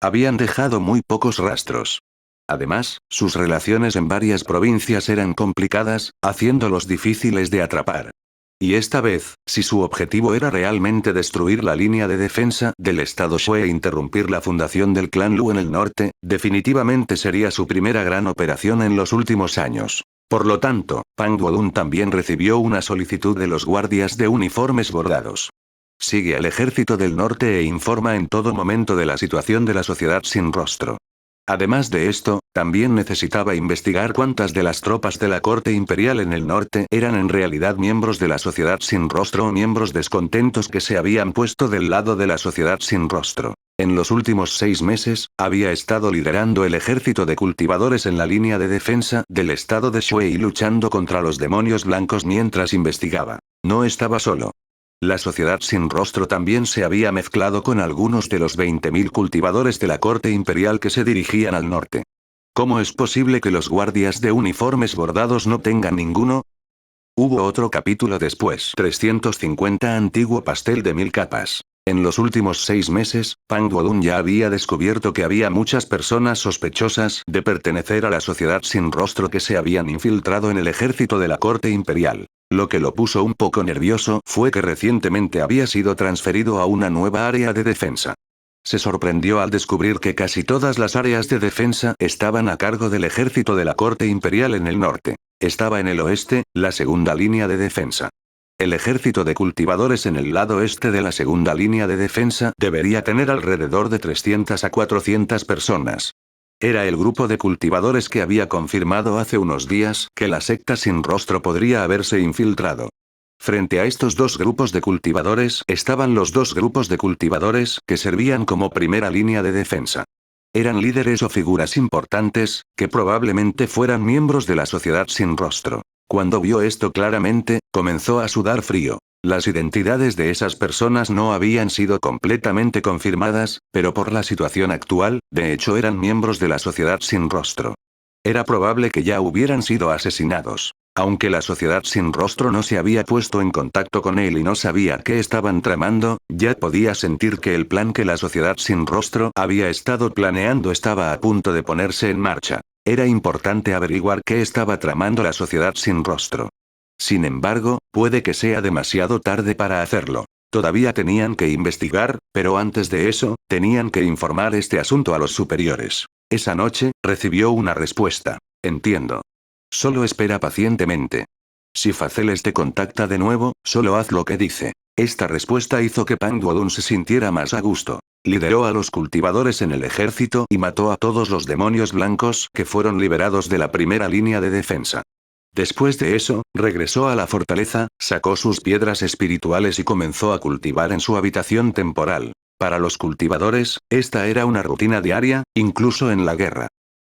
Habían dejado muy pocos rastros. Además, sus relaciones en varias provincias eran complicadas, haciéndolos difíciles de atrapar. Y esta vez, si su objetivo era realmente destruir la línea de defensa del estado Shue e interrumpir la fundación del clan Lu en el norte, definitivamente sería su primera gran operación en los últimos años. Por lo tanto, Pang Duodun también recibió una solicitud de los guardias de uniformes bordados. Sigue al ejército del norte e informa en todo momento de la situación de la sociedad sin rostro. Además de esto, también necesitaba investigar cuántas de las tropas de la corte imperial en el norte eran en realidad miembros de la sociedad sin rostro o miembros descontentos que se habían puesto del lado de la sociedad sin rostro. En los últimos 6 meses, había estado liderando el ejército de cultivadores en la línea de defensa del estado de Shue y luchando contra los demonios blancos mientras investigaba. No estaba solo. La sociedad sin rostro también se había mezclado con algunos de los 20.000 cultivadores de la corte imperial que se dirigían al norte. ¿Cómo es posible que los guardias de uniformes bordados no tengan ninguno? Hubo otro capítulo después. 350 Antiguo pastel de 1000 capas. En los últimos 6 meses, Pang Duodun ya había descubierto que había muchas personas sospechosas de pertenecer a la sociedad sin rostro que se habían infiltrado en el ejército de la corte imperial. Lo que lo puso un poco nervioso fue que recientemente había sido transferido a una nueva área de defensa. Se sorprendió al descubrir que casi todas las áreas de defensa estaban a cargo del ejército de la corte imperial en el norte. Estaba en el oeste, la segunda línea de defensa. El ejército de cultivadores en el lado este de la segunda línea de defensa debería tener alrededor de 300 a 400 personas. Era el grupo de cultivadores que había confirmado hace unos días que la secta sin rostro podría haberse infiltrado. Frente a estos dos grupos de cultivadores estaban los dos grupos de cultivadores que servían como primera línea de defensa. Eran líderes o figuras importantes, que probablemente fueran miembros de la sociedad sin rostro. Cuando vio esto claramente, comenzó a sudar frío. Las identidades de esas personas no habían sido completamente confirmadas, pero por la situación actual, de hecho eran miembros de la sociedad sin rostro. Era probable que ya hubieran sido asesinados. Aunque la sociedad sin rostro no se había puesto en contacto con él y no sabía qué estaban tramando, ya podía sentir que el plan que la sociedad sin rostro había estado planeando estaba a punto de ponerse en marcha. Era importante averiguar qué estaba tramando la sociedad sin rostro. Sin embargo, puede que sea demasiado tarde para hacerlo. Todavía tenían que investigar, pero antes de eso, tenían que informar este asunto a los superiores. Esa noche, recibió una respuesta. Entiendo. Solo espera pacientemente. Si Faceles te contacta de nuevo, solo haz lo que dice. Esta respuesta hizo que Pang Duodun se sintiera más a gusto. Lideró a los cultivadores en el ejército y mató a todos los demonios blancos que fueron liberados de la primera línea de defensa. Después de eso, regresó a la fortaleza, sacó sus piedras espirituales y comenzó a cultivar en su habitación temporal. Para los cultivadores, esta era una rutina diaria, incluso en la guerra.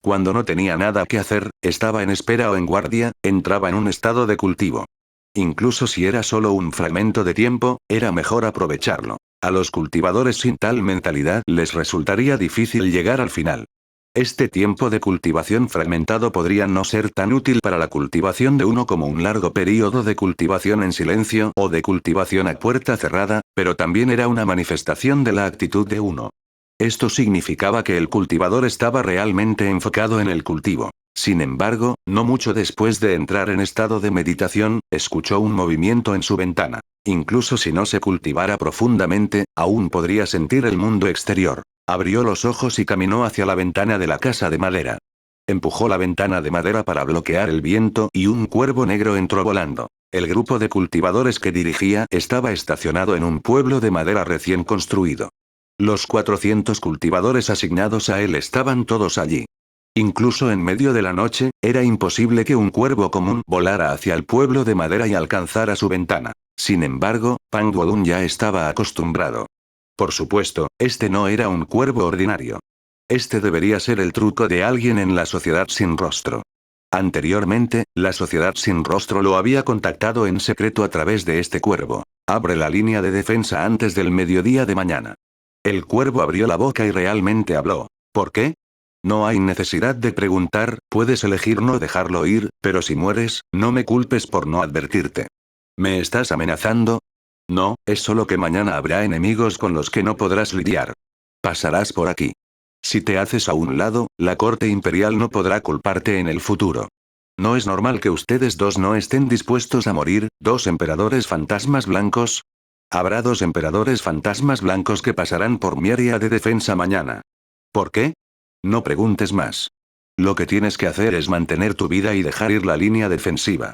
Cuando no tenía nada que hacer, estaba en espera o en guardia, entraba en un estado de cultivo. Incluso si era solo un fragmento de tiempo, era mejor aprovecharlo. A los cultivadores sin tal mentalidad les resultaría difícil llegar al final. Este tiempo de cultivación fragmentado podría no ser tan útil para la cultivación de uno como un largo período de cultivación en silencio o de cultivación a puerta cerrada, pero también era una manifestación de la actitud de uno. Esto significaba que el cultivador estaba realmente enfocado en el cultivo. Sin embargo, no mucho después de entrar en estado de meditación, escuchó un movimiento en su ventana. Incluso si no se cultivara profundamente, aún podría sentir el mundo exterior. Abrió los ojos y caminó hacia la ventana de la casa de madera. Empujó la ventana de madera para bloquear el viento y un cuervo negro entró volando. El grupo de cultivadores que dirigía estaba estacionado en un pueblo de madera recién construido. Los 400 cultivadores asignados a él estaban todos allí. Incluso en medio de la noche, era imposible que un cuervo común volara hacia el pueblo de madera y alcanzara su ventana. Sin embargo, Pang Duodun ya estaba acostumbrado. Por supuesto, este no era un cuervo ordinario. Este debería ser el truco de alguien en la sociedad sin rostro. Anteriormente, la sociedad sin rostro lo había contactado en secreto a través de este cuervo. Abre la línea de defensa antes del mediodía de mañana. El cuervo abrió la boca y realmente habló. ¿Por qué? No hay necesidad de preguntar, puedes elegir no dejarlo ir, pero si mueres, no me culpes por no advertirte. ¿Me estás amenazando? No, es solo que mañana habrá enemigos con los que no podrás lidiar. Pasarás por aquí. Si te haces a un lado, la corte imperial no podrá culparte en el futuro. ¿No es normal que ustedes dos no estén dispuestos a morir, dos emperadores fantasmas blancos? Habrá dos emperadores fantasmas blancos que pasarán por mi área de defensa mañana. ¿Por qué? No preguntes más. Lo que tienes que hacer es mantener tu vida y dejar ir la línea defensiva.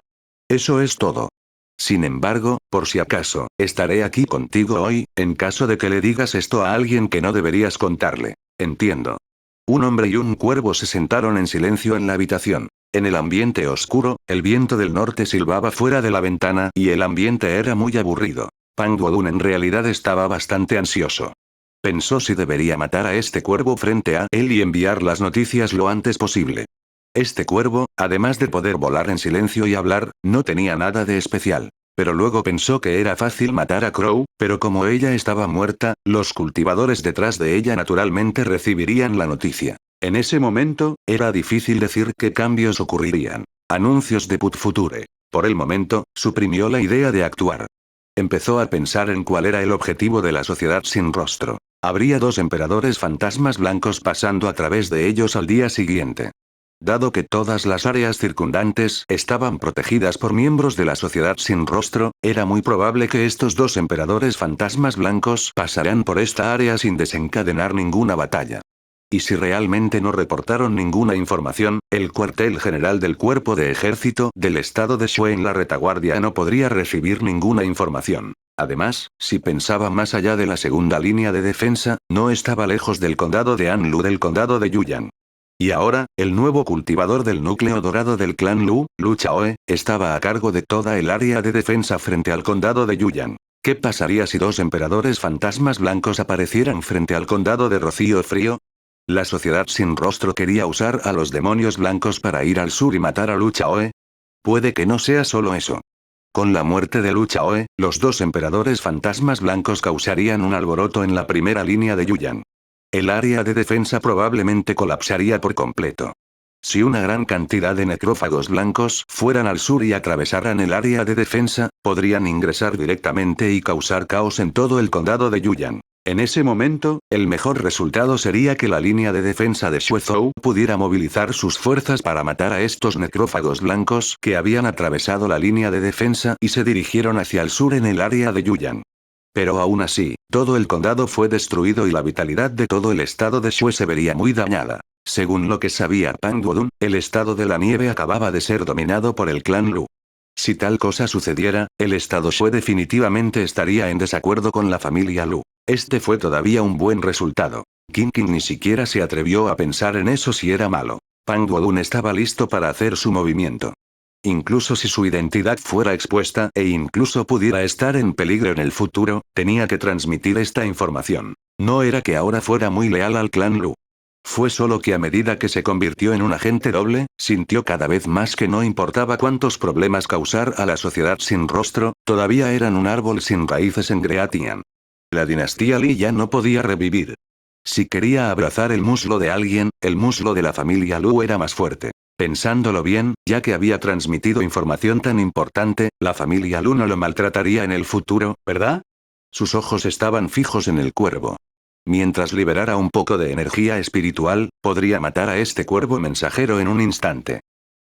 Eso es todo. Sin embargo, por si acaso, estaré aquí contigo hoy, en caso de que le digas esto a alguien que no deberías contarle. Entiendo. Un hombre y un cuervo se sentaron en silencio en la habitación. En el ambiente oscuro, el viento del norte silbaba fuera de la ventana y el ambiente era muy aburrido. Pang Duodun en realidad estaba bastante ansioso. Pensó si debería matar a este cuervo frente a él y enviar las noticias lo antes posible. Este cuervo, además de poder volar en silencio y hablar, no tenía nada de especial. Pero luego pensó que era fácil matar a Crow, pero como ella estaba muerta, los cultivadores detrás de ella naturalmente recibirían la noticia. En ese momento, era difícil decir qué cambios ocurrirían. Anuncios de Put Future. Por el momento, suprimió la idea de actuar. Empezó a pensar en cuál era el objetivo de la sociedad sin rostro. Habría dos emperadores fantasmas blancos pasando a través de ellos al día siguiente. Dado que todas las áreas circundantes estaban protegidas por miembros de la sociedad sin rostro, era muy probable que estos dos emperadores fantasmas blancos pasaran por esta área sin desencadenar ninguna batalla. Y si realmente no reportaron ninguna información, el cuartel general del cuerpo de ejército del estado de Shui en la retaguardia no podría recibir ninguna información. Además, si pensaba más allá de la segunda línea de defensa, no estaba lejos del condado de Anlu del condado de Yuyang. Y ahora, el nuevo cultivador del núcleo dorado del clan Lu, Lu Chaoe, estaba a cargo de toda el área de defensa frente al condado de Yuyang. ¿Qué pasaría si dos emperadores fantasmas blancos aparecieran frente al condado de Rocío Frío? ¿La sociedad sin rostro quería usar a los demonios blancos para ir al sur y matar a Lu Chaoe? Puede que no sea solo eso. Con la muerte de Lu Chaoe, los dos emperadores fantasmas blancos causarían un alboroto en la primera línea de Yuyang. El área de defensa probablemente colapsaría por completo. Si una gran cantidad de necrófagos blancos fueran al sur y atravesaran el área de defensa, podrían ingresar directamente y causar caos en todo el condado de Yuyang. En ese momento, el mejor resultado sería que la línea de defensa de Shuezhou pudiera movilizar sus fuerzas para matar a estos necrófagos blancos que habían atravesado la línea de defensa y se dirigieron hacia el sur en el área de Yuyang. Pero aún así, todo el condado fue destruido y la vitalidad de todo el estado de Shue se vería muy dañada. Según lo que sabía Pang Duodun, el estado de la nieve acababa de ser dominado por el clan Lu. Si tal cosa sucediera, el estado Shue definitivamente estaría en desacuerdo con la familia Lu. Este fue todavía un buen resultado. Qin Qin ni siquiera se atrevió a pensar en eso si era malo. Pang Duodun estaba listo para hacer su movimiento. Incluso si su identidad fuera expuesta e incluso pudiera estar en peligro en el futuro, tenía que transmitir esta información. No era que ahora fuera muy leal al clan Lu. Fue solo que a medida que se convirtió en un agente doble, sintió cada vez más que no importaba cuántos problemas causar a la sociedad sin rostro, todavía eran un árbol sin raíces en Greatian. La dinastía Li ya no podía revivir. Si quería abrazar el muslo de alguien, el muslo de la familia Lu era más fuerte. Pensándolo bien, ya que había transmitido información tan importante, la familia Lu no lo maltrataría en el futuro, ¿verdad? Sus ojos estaban fijos en el cuervo. Mientras liberara un poco de energía espiritual, podría matar a este cuervo mensajero en un instante.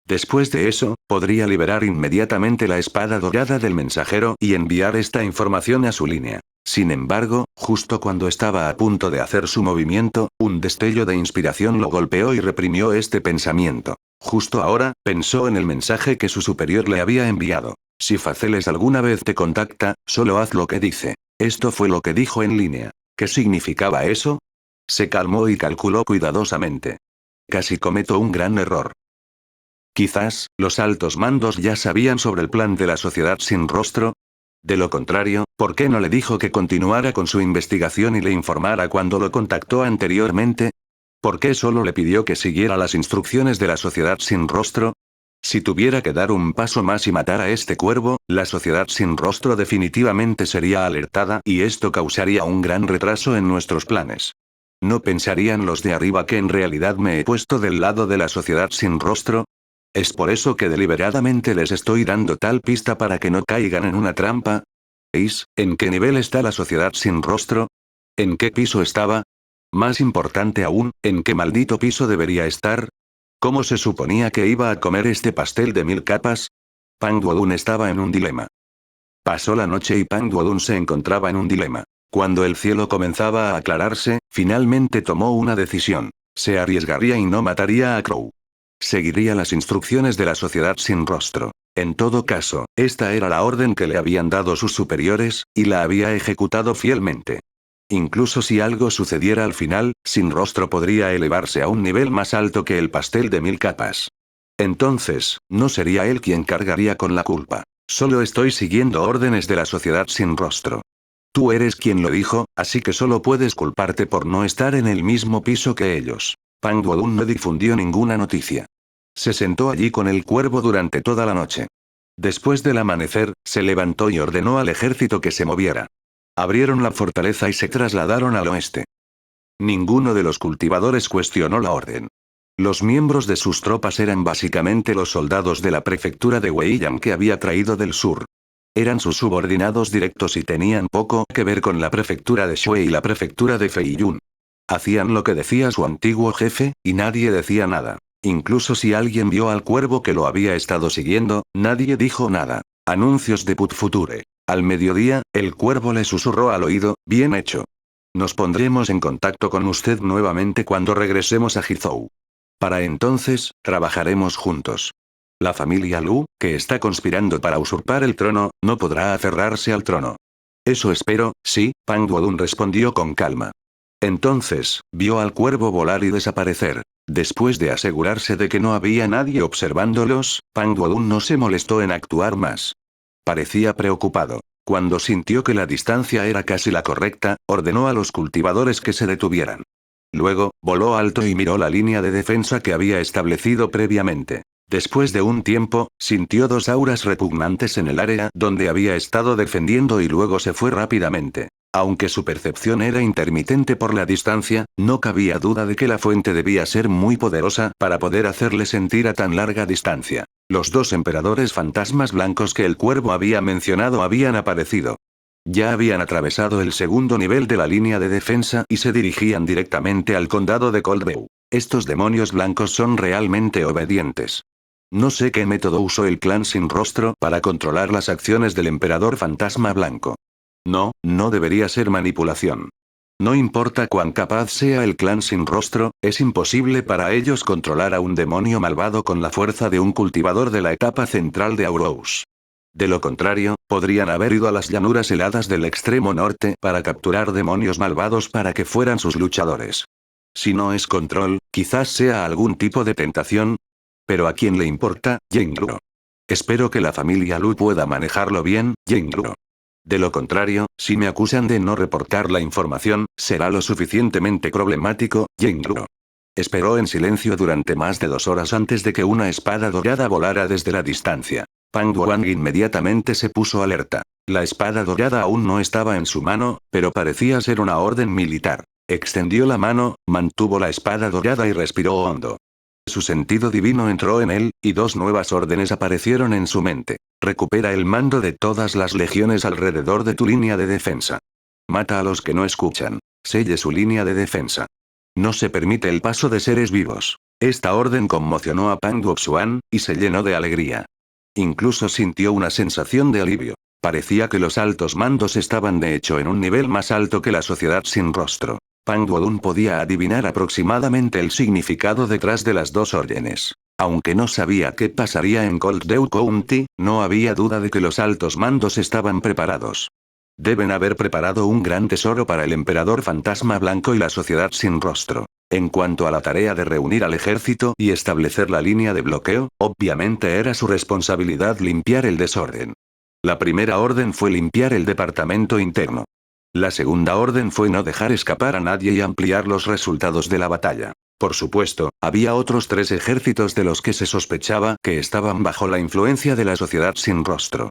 Después de eso, podría liberar inmediatamente la espada dorada del mensajero y enviar esta información a su línea. Sin embargo, justo cuando estaba a punto de hacer su movimiento, un destello de inspiración lo golpeó y reprimió este pensamiento. Justo ahora, pensó en el mensaje que su superior le había enviado. Si Faceles alguna vez te contacta, solo haz lo que dice. Esto fue lo que dijo en línea. ¿Qué significaba eso? Se calmó y calculó cuidadosamente. Casi cometo un gran error. Quizás, los altos mandos ya sabían sobre el plan de la sociedad sin rostro. De lo contrario, ¿por qué no le dijo que continuara con su investigación y le informara cuando lo contactó anteriormente? ¿Por qué solo le pidió que siguiera las instrucciones de la sociedad sin rostro? Si tuviera que dar un paso más y matar a este cuervo, la sociedad sin rostro definitivamente sería alertada y esto causaría un gran retraso en nuestros planes. ¿No pensarían los de arriba que en realidad me he puesto del lado de la sociedad sin rostro? ¿Es por eso que deliberadamente les estoy dando tal pista para que no caigan en una trampa? ¿Veis, en qué nivel está la sociedad sin rostro? ¿En qué piso estaba? Más importante aún, ¿en qué maldito piso debería estar? ¿Cómo se suponía que iba a comer este pastel de 1000 capas? Pang Duodun estaba en un dilema. Pasó la noche y Pang Duodun se encontraba en un dilema. Cuando el cielo comenzaba a aclararse, finalmente tomó una decisión. Se arriesgaría y no mataría a Crow. Seguiría las instrucciones de la sociedad sin rostro. En todo caso, esta era la orden que le habían dado sus superiores, y la había ejecutado fielmente. Incluso si algo sucediera al final, sin rostro podría elevarse a un nivel más alto que el pastel de 1000 capas. Entonces, no sería él quien cargaría con la culpa. Solo estoy siguiendo órdenes de la sociedad sin rostro. Tú eres quien lo dijo, así que solo puedes culparte por no estar en el mismo piso que ellos. Pang Duodun no difundió ninguna noticia. Se sentó allí con el cuervo durante toda la noche. Después del amanecer, se levantó y ordenó al ejército que se moviera. Abrieron la fortaleza y se trasladaron al oeste. Ninguno de los cultivadores cuestionó la orden. Los miembros de sus tropas eran básicamente los soldados de la prefectura de Weiyang que había traído del sur. Eran sus subordinados directos y tenían poco que ver con la prefectura de Shui y la prefectura de Feiyun. Hacían lo que decía su antiguo jefe, y nadie decía nada. Incluso si alguien vio al cuervo que lo había estado siguiendo, nadie dijo nada. Anuncios de Put Future. Al mediodía, el cuervo le susurró al oído, bien hecho. Nos pondremos en contacto con usted nuevamente cuando regresemos a Hizhou. Para entonces, trabajaremos juntos. La familia Lu, que está conspirando para usurpar el trono, no podrá aferrarse al trono. Eso espero, sí, Pang Duodun respondió con calma. Entonces, vio al cuervo volar y desaparecer. Después de asegurarse de que no había nadie observándolos, Pang Duodun no se molestó en actuar más. Parecía preocupado. Cuando sintió que la distancia era casi la correcta, ordenó a los cultivadores que se detuvieran. Luego, voló alto y miró la línea de defensa que había establecido previamente. Después de un tiempo, sintió dos auras repugnantes en el área donde había estado defendiendo y luego se fue rápidamente. Aunque su percepción era intermitente por la distancia, no cabía duda de que la fuente debía ser muy poderosa para poder hacerle sentir a tan larga distancia. Los dos emperadores fantasmas blancos que el cuervo había mencionado habían aparecido. Ya habían atravesado el segundo nivel de la línea de defensa y se dirigían directamente al condado de Coldview. Estos demonios blancos son realmente obedientes. No sé qué método usó el clan sin rostro para controlar las acciones del emperador fantasma blanco. No, no debería ser manipulación. No importa cuán capaz sea el clan sin rostro, es imposible para ellos controlar a un demonio malvado con la fuerza de un cultivador de la etapa central de Aurous. De lo contrario, podrían haber ido a las llanuras heladas del extremo norte para capturar demonios malvados para que fueran sus luchadores. Si no es control, quizás sea algún tipo de tentación. Pero ¿a quién le importa, Yingluo? Espero que la familia Lu pueda manejarlo bien, Yingluo. De lo contrario, si me acusan de no reportar la información, será lo suficientemente problemático, Yingluo. Esperó en silencio durante más de 2 horas antes de que una espada dorada volara desde la distancia. Pang Wang inmediatamente se puso alerta. La espada dorada aún no estaba en su mano, pero parecía ser una orden militar. Extendió la mano, mantuvo la espada dorada y respiró hondo. Su sentido divino entró en él, y 2 nuevas órdenes aparecieron en su mente. Recupera el mando de todas las legiones alrededor de tu línea de defensa. Mata a los que no escuchan. Selle su línea de defensa. No se permite el paso de seres vivos. Esta orden conmocionó a Pang Wuxuan, y se llenó de alegría. Incluso sintió una sensación de alivio. Parecía que los altos mandos estaban de hecho en un nivel más alto que la sociedad sin rostro. Pang Wodun podía adivinar aproximadamente el significado detrás de las 2 órdenes. Aunque no sabía qué pasaría en Coldview County, no había duda de que los altos mandos estaban preparados. Deben haber preparado un gran tesoro para el emperador fantasma blanco y la sociedad sin rostro. En cuanto a la tarea de reunir al ejército y establecer la línea de bloqueo, obviamente era su responsabilidad limpiar el desorden. La primera orden fue limpiar el departamento interno. La segunda orden fue no dejar escapar a nadie y ampliar los resultados de la batalla. Por supuesto, había otros 3 ejércitos de los que se sospechaba que estaban bajo la influencia de la sociedad sin rostro.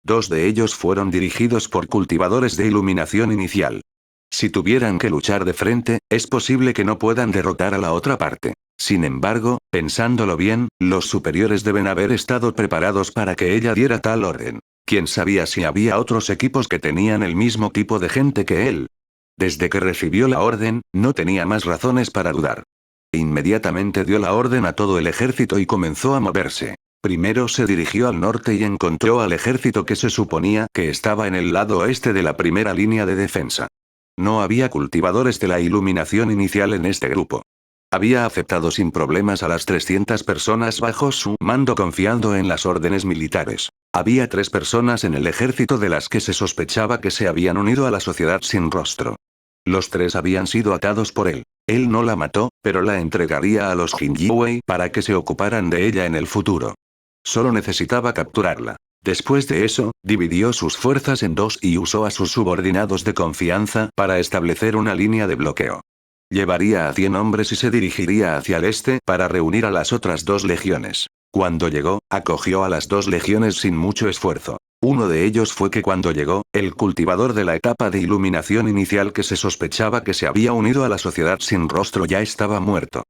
2 de ellos fueron dirigidos por cultivadores de iluminación inicial. Si tuvieran que luchar de frente, es posible que no puedan derrotar a la otra parte. Sin embargo, pensándolo bien, los superiores deben haber estado preparados para que ella diera tal orden. ¿Quién sabía si había otros equipos que tenían el mismo tipo de gente que él? Desde que recibió la orden, no tenía más razones para dudar. Inmediatamente dio la orden a todo el ejército y comenzó a moverse. Primero se dirigió al norte y encontró al ejército que se suponía que estaba en el lado oeste de la primera línea de defensa. No había cultivadores de la iluminación inicial en este grupo. Había aceptado sin problemas a las 300 personas bajo su mando confiando en las órdenes militares. Había 3 personas en el ejército de las que se sospechaba que se habían unido a la sociedad sin rostro. Los 3 habían sido atados por él. Él no la mató, pero la entregaría a los Jinjiwei para que se ocuparan de ella en el futuro. Solo necesitaba capturarla. Después de eso, dividió sus fuerzas en 2 y usó a sus subordinados de confianza para establecer una línea de bloqueo. Llevaría a 100 hombres y se dirigiría hacia el este para reunir a las otras 2 legiones. Cuando llegó, acogió a las 2 legiones sin mucho esfuerzo. Uno de ellos fue que cuando llegó, el cultivador de la etapa de iluminación inicial que se sospechaba que se había unido a la sociedad sin rostro ya estaba muerto.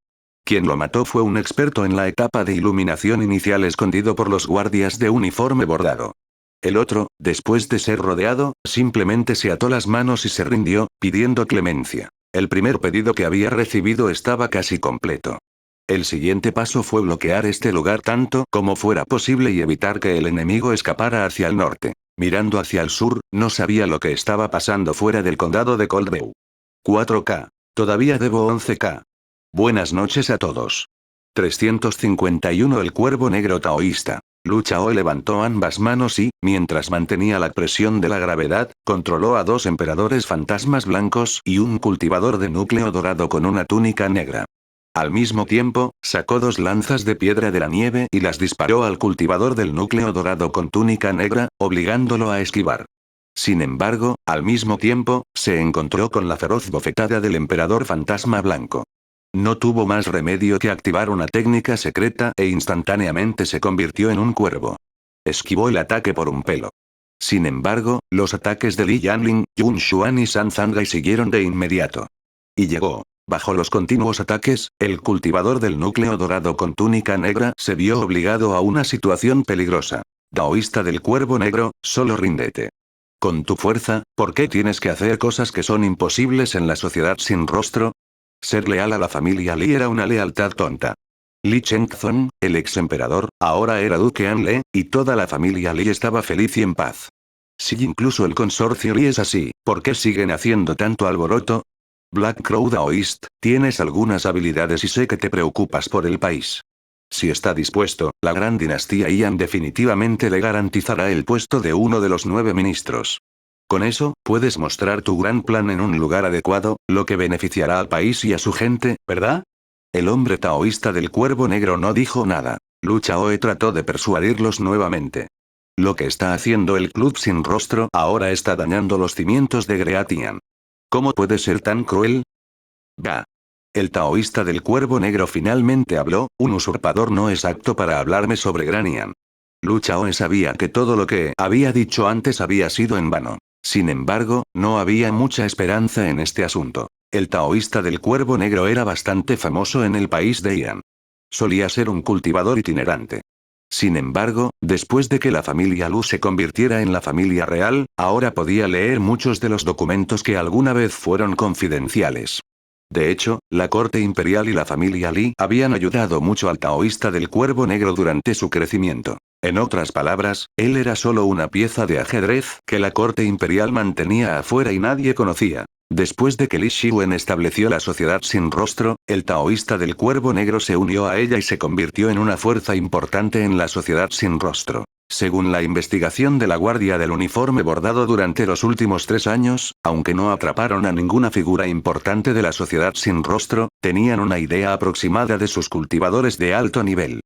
Quien lo mató fue un experto en la etapa de iluminación inicial escondido por los guardias de uniforme bordado. El otro, después de ser rodeado, simplemente se ató las manos y se rindió, pidiendo clemencia. El primer pedido que había recibido estaba casi completo. El siguiente paso fue bloquear este lugar tanto como fuera posible y evitar que el enemigo escapara hacia el norte. Mirando hacia el sur, no sabía lo que estaba pasando fuera del condado de Coldview. 4K. Todavía debo 11K. Buenas noches a todos. 351 El cuervo negro taoísta. Lu Chao levantó ambas manos y, mientras mantenía la presión de la gravedad, controló a 2 emperadores fantasmas blancos y un cultivador de núcleo dorado con una túnica negra. Al mismo tiempo, sacó 2 lanzas de piedra de la nieve y las disparó al cultivador del núcleo dorado con túnica negra, obligándolo a esquivar. Sin embargo, al mismo tiempo, se encontró con la feroz bofetada del emperador fantasma blanco. No tuvo más remedio que activar una técnica secreta e instantáneamente se convirtió en un cuervo. Esquivó el ataque por un pelo. Sin embargo, los ataques de Li Yanlin, Yun Xuan y San Zangai siguieron de inmediato. Y llegó. Bajo los continuos ataques, el cultivador del núcleo dorado con túnica negra se vio obligado a una situación peligrosa. Taoísta del Cuervo Negro, solo ríndete. Con tu fuerza, ¿por qué tienes que hacer cosas que son imposibles en la sociedad sin rostro? Ser leal a la familia Li era una lealtad tonta. Li Chengzong, el ex emperador, ahora era duque Anle, y toda la familia Li estaba feliz y en paz. Si incluso el consorcio Li es así, ¿por qué siguen haciendo tanto alboroto? Black Crow Daoist, tienes algunas habilidades y sé que te preocupas por el país. Si está dispuesto, la gran dinastía Ian definitivamente le garantizará el puesto de uno de los 9 ministros. Con eso, puedes mostrar tu gran plan en un lugar adecuado, lo que beneficiará al país y a su gente, ¿verdad? El hombre taoísta del Cuervo Negro no dijo nada. Lu Chaoe trató de persuadirlos nuevamente. Lo que está haciendo el club sin rostro ahora está dañando los cimientos de Greatian. ¿Cómo puede ser tan cruel? Bah. El taoísta del Cuervo Negro finalmente habló, un usurpador no es apto para hablarme sobre Granian. Lu Chaoe sabía que todo lo que había dicho antes había sido en vano. Sin embargo, no había mucha esperanza en este asunto. El taoísta del Cuervo Negro era bastante famoso en el país de Ian. Solía ser un cultivador itinerante. Sin embargo, después de que la familia Lu se convirtiera en la familia real, ahora podía leer muchos de los documentos que alguna vez fueron confidenciales. De hecho, la corte imperial y la familia Li habían ayudado mucho al taoísta del Cuervo Negro durante su crecimiento. En otras palabras, él era solo una pieza de ajedrez que la corte imperial mantenía afuera y nadie conocía. Después de que Li Xiwen estableció la sociedad sin rostro, el taoísta del Cuervo Negro se unió a ella y se convirtió en una fuerza importante en la sociedad sin rostro. Según la investigación de la Guardia del Uniforme Bordado durante los últimos 3 años, aunque no atraparon a ninguna figura importante de la sociedad sin rostro, tenían una idea aproximada de sus cultivadores de alto nivel.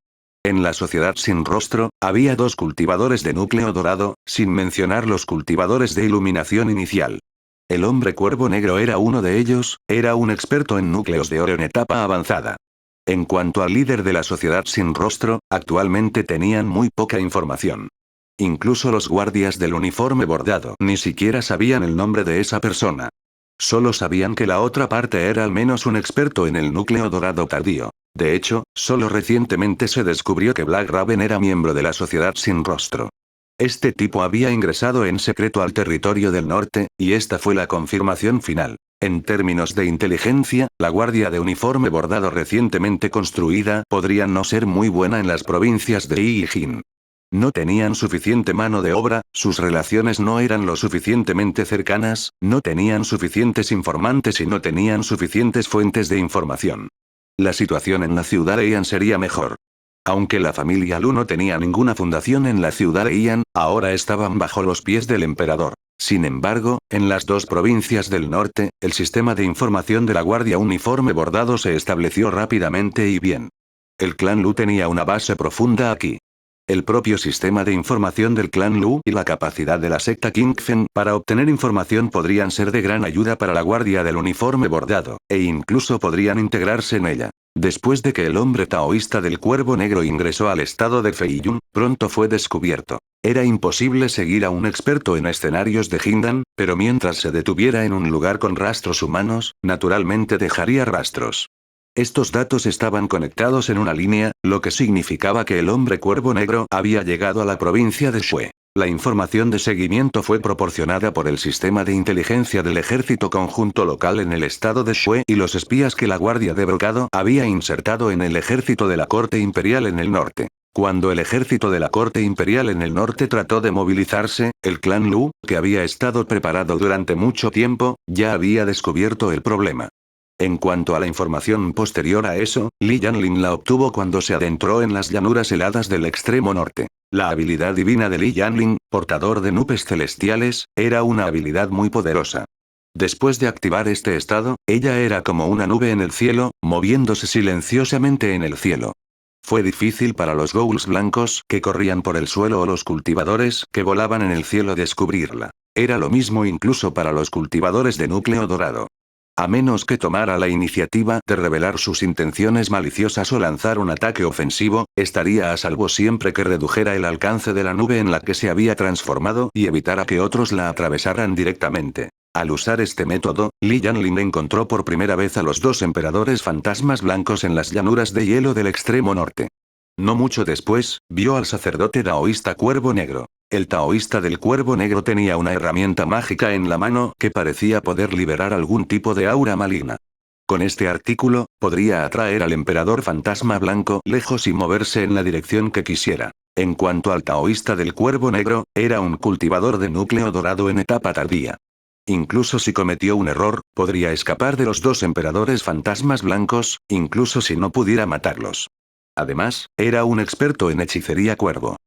En la sociedad sin rostro, había 2 cultivadores de núcleo dorado, sin mencionar los cultivadores de iluminación inicial. El hombre Cuervo Negro era uno de ellos, era un experto en núcleos de oro en etapa avanzada. En cuanto al líder de la sociedad sin rostro, actualmente tenían muy poca información. Incluso los guardias del uniforme bordado ni siquiera sabían el nombre de esa persona. Solo sabían que la otra parte era al menos un experto en el núcleo dorado tardío. De hecho, solo recientemente se descubrió que Black Raven era miembro de la sociedad sin rostro. Este tipo había ingresado en secreto al territorio del norte, y esta fue la confirmación final. En términos de inteligencia, la guardia de uniforme bordado recientemente construida podría no ser muy buena en las provincias de Yi y Jin. No tenían suficiente mano de obra, sus relaciones no eran lo suficientemente cercanas, no tenían suficientes informantes y no tenían suficientes fuentes de información. La situación en la ciudad de Ian sería mejor. Aunque la familia Lu no tenía ninguna fundación en la ciudad de Ian, ahora estaban bajo los pies del emperador. Sin embargo, en las 2 provincias del norte, el sistema de información de la Guardia Uniforme Bordado se estableció rápidamente y bien. El clan Lu tenía una base profunda aquí. El propio sistema de información del clan Lu y la capacidad de la secta Kingfen para obtener información podrían ser de gran ayuda para la Guardia del Uniforme Bordado, e incluso podrían integrarse en ella. Después de que el hombre taoísta del Cuervo Negro ingresó al estado de Feiyun, pronto fue descubierto. Era imposible seguir a un experto en escenarios de Jindan, pero mientras se detuviera en un lugar con rastros humanos, naturalmente dejaría rastros. Estos datos estaban conectados en una línea, lo que significaba que el hombre Cuervo Negro había llegado a la provincia de Shue. La información de seguimiento fue proporcionada por el sistema de inteligencia del ejército conjunto local en el estado de Shue y los espías que la Guardia de Brocado había insertado en el ejército de la corte imperial en el norte. Cuando el ejército de la corte imperial en el norte trató de movilizarse, el clan Lu, que había estado preparado durante mucho tiempo, ya había descubierto el problema. En cuanto a la información posterior a eso, Li Yanlin la obtuvo cuando se adentró en las llanuras heladas del extremo norte. La habilidad divina de Li Yanlin, portador de nubes celestiales, era una habilidad muy poderosa. Después de activar este estado, ella era como una nube en el cielo, moviéndose silenciosamente en el cielo. Fue difícil para los ghouls blancos que corrían por el suelo o los cultivadores que volaban en el cielo descubrirla. Era lo mismo incluso para los cultivadores de núcleo dorado. A menos que tomara la iniciativa de revelar sus intenciones maliciosas o lanzar un ataque ofensivo, estaría a salvo siempre que redujera el alcance de la nube en la que se había transformado y evitara que otros la atravesaran directamente. Al usar este método, Li Yanlin encontró por primera vez a los dos emperadores fantasmas blancos en las llanuras de hielo del extremo norte. No mucho después, vio al sacerdote taoísta Cuervo Negro. El taoísta del Cuervo Negro tenía una herramienta mágica en la mano que parecía poder liberar algún tipo de aura maligna. Con este artículo, podría atraer al emperador fantasma blanco lejos y moverse en la dirección que quisiera. En cuanto al taoísta del Cuervo Negro, era un cultivador de núcleo dorado en etapa tardía. Incluso si cometió un error, podría escapar de los dos emperadores fantasmas blancos, incluso si no pudiera matarlos. Además, era un experto en hechicería cuervo.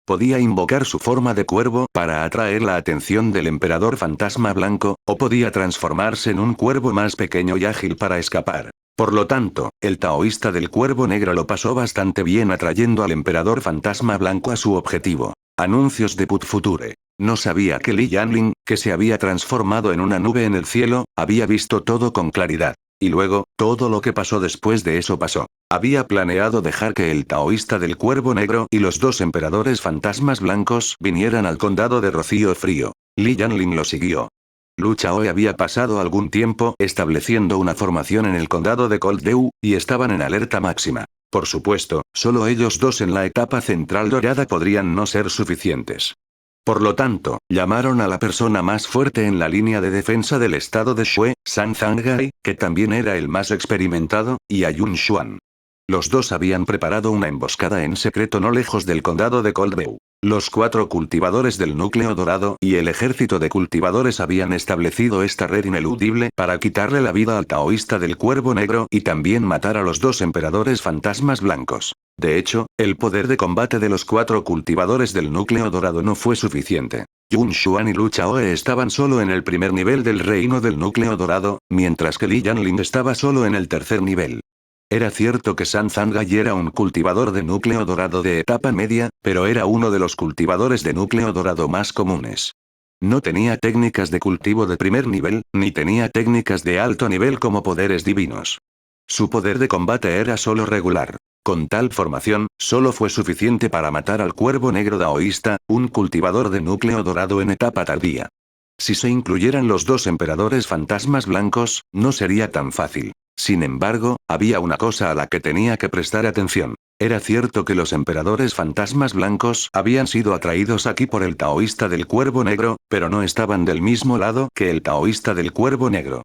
Podía invocar su forma de cuervo para atraer la atención del emperador fantasma blanco, o podía transformarse en un cuervo más pequeño y ágil para escapar. Por lo tanto, el taoísta del Cuervo Negro lo pasó bastante bien atrayendo al emperador fantasma blanco a su objetivo. Anuncios de Put Future. No sabía que Li Yanlin, que se había transformado en una nube en el cielo, había visto todo con claridad. Y luego, todo lo que pasó después de eso pasó. Había planeado dejar que el taoísta del Cuervo Negro y los dos emperadores fantasmas blancos vinieran al condado de Rocío Frío. Li Yanlin lo siguió. Lu Chaoe había pasado algún tiempo estableciendo una formación en el condado de Coldeu, y estaban en alerta máxima. Por supuesto, solo ellos dos en la etapa central dorada podrían no ser suficientes. Por lo tanto, llamaron a la persona más fuerte en la línea de defensa del estado de Shue, San Zangai, que también era el más experimentado, y a Yun Xuan. Los dos habían preparado una emboscada en secreto no lejos del condado de Coldeu. Los 4 cultivadores del núcleo dorado y el ejército de cultivadores habían establecido esta red ineludible para quitarle la vida al taoísta del Cuervo Negro y también matar a los dos emperadores fantasmas blancos. De hecho, el poder de combate de los 4 cultivadores del núcleo dorado no fue suficiente. Yun Xuan y Lu Chaoe estaban solo en el primer nivel del reino del núcleo dorado, mientras que Li Yanlin estaba solo en el tercer nivel. Era cierto que San Zangai era un cultivador de núcleo dorado de etapa media, pero era uno de los cultivadores de núcleo dorado más comunes. No tenía técnicas de cultivo de primer nivel, ni tenía técnicas de alto nivel como poderes divinos. Su poder de combate era solo regular. Con tal formación, solo fue suficiente para matar al Cuervo Negro taoísta, un cultivador de núcleo dorado en etapa tardía. Si se incluyeran los dos emperadores fantasmas blancos, no sería tan fácil. Sin embargo, había una cosa a la que tenía que prestar atención. Era cierto que los emperadores fantasmas blancos habían sido atraídos aquí por el taoísta del Cuervo Negro, pero no estaban del mismo lado que el taoísta del Cuervo Negro.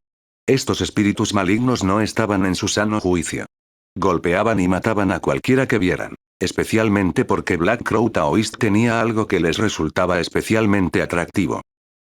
Estos espíritus malignos no estaban en su sano juicio. Golpeaban y mataban a cualquiera que vieran. Especialmente porque Black Crow Taoist tenía algo que les resultaba especialmente atractivo.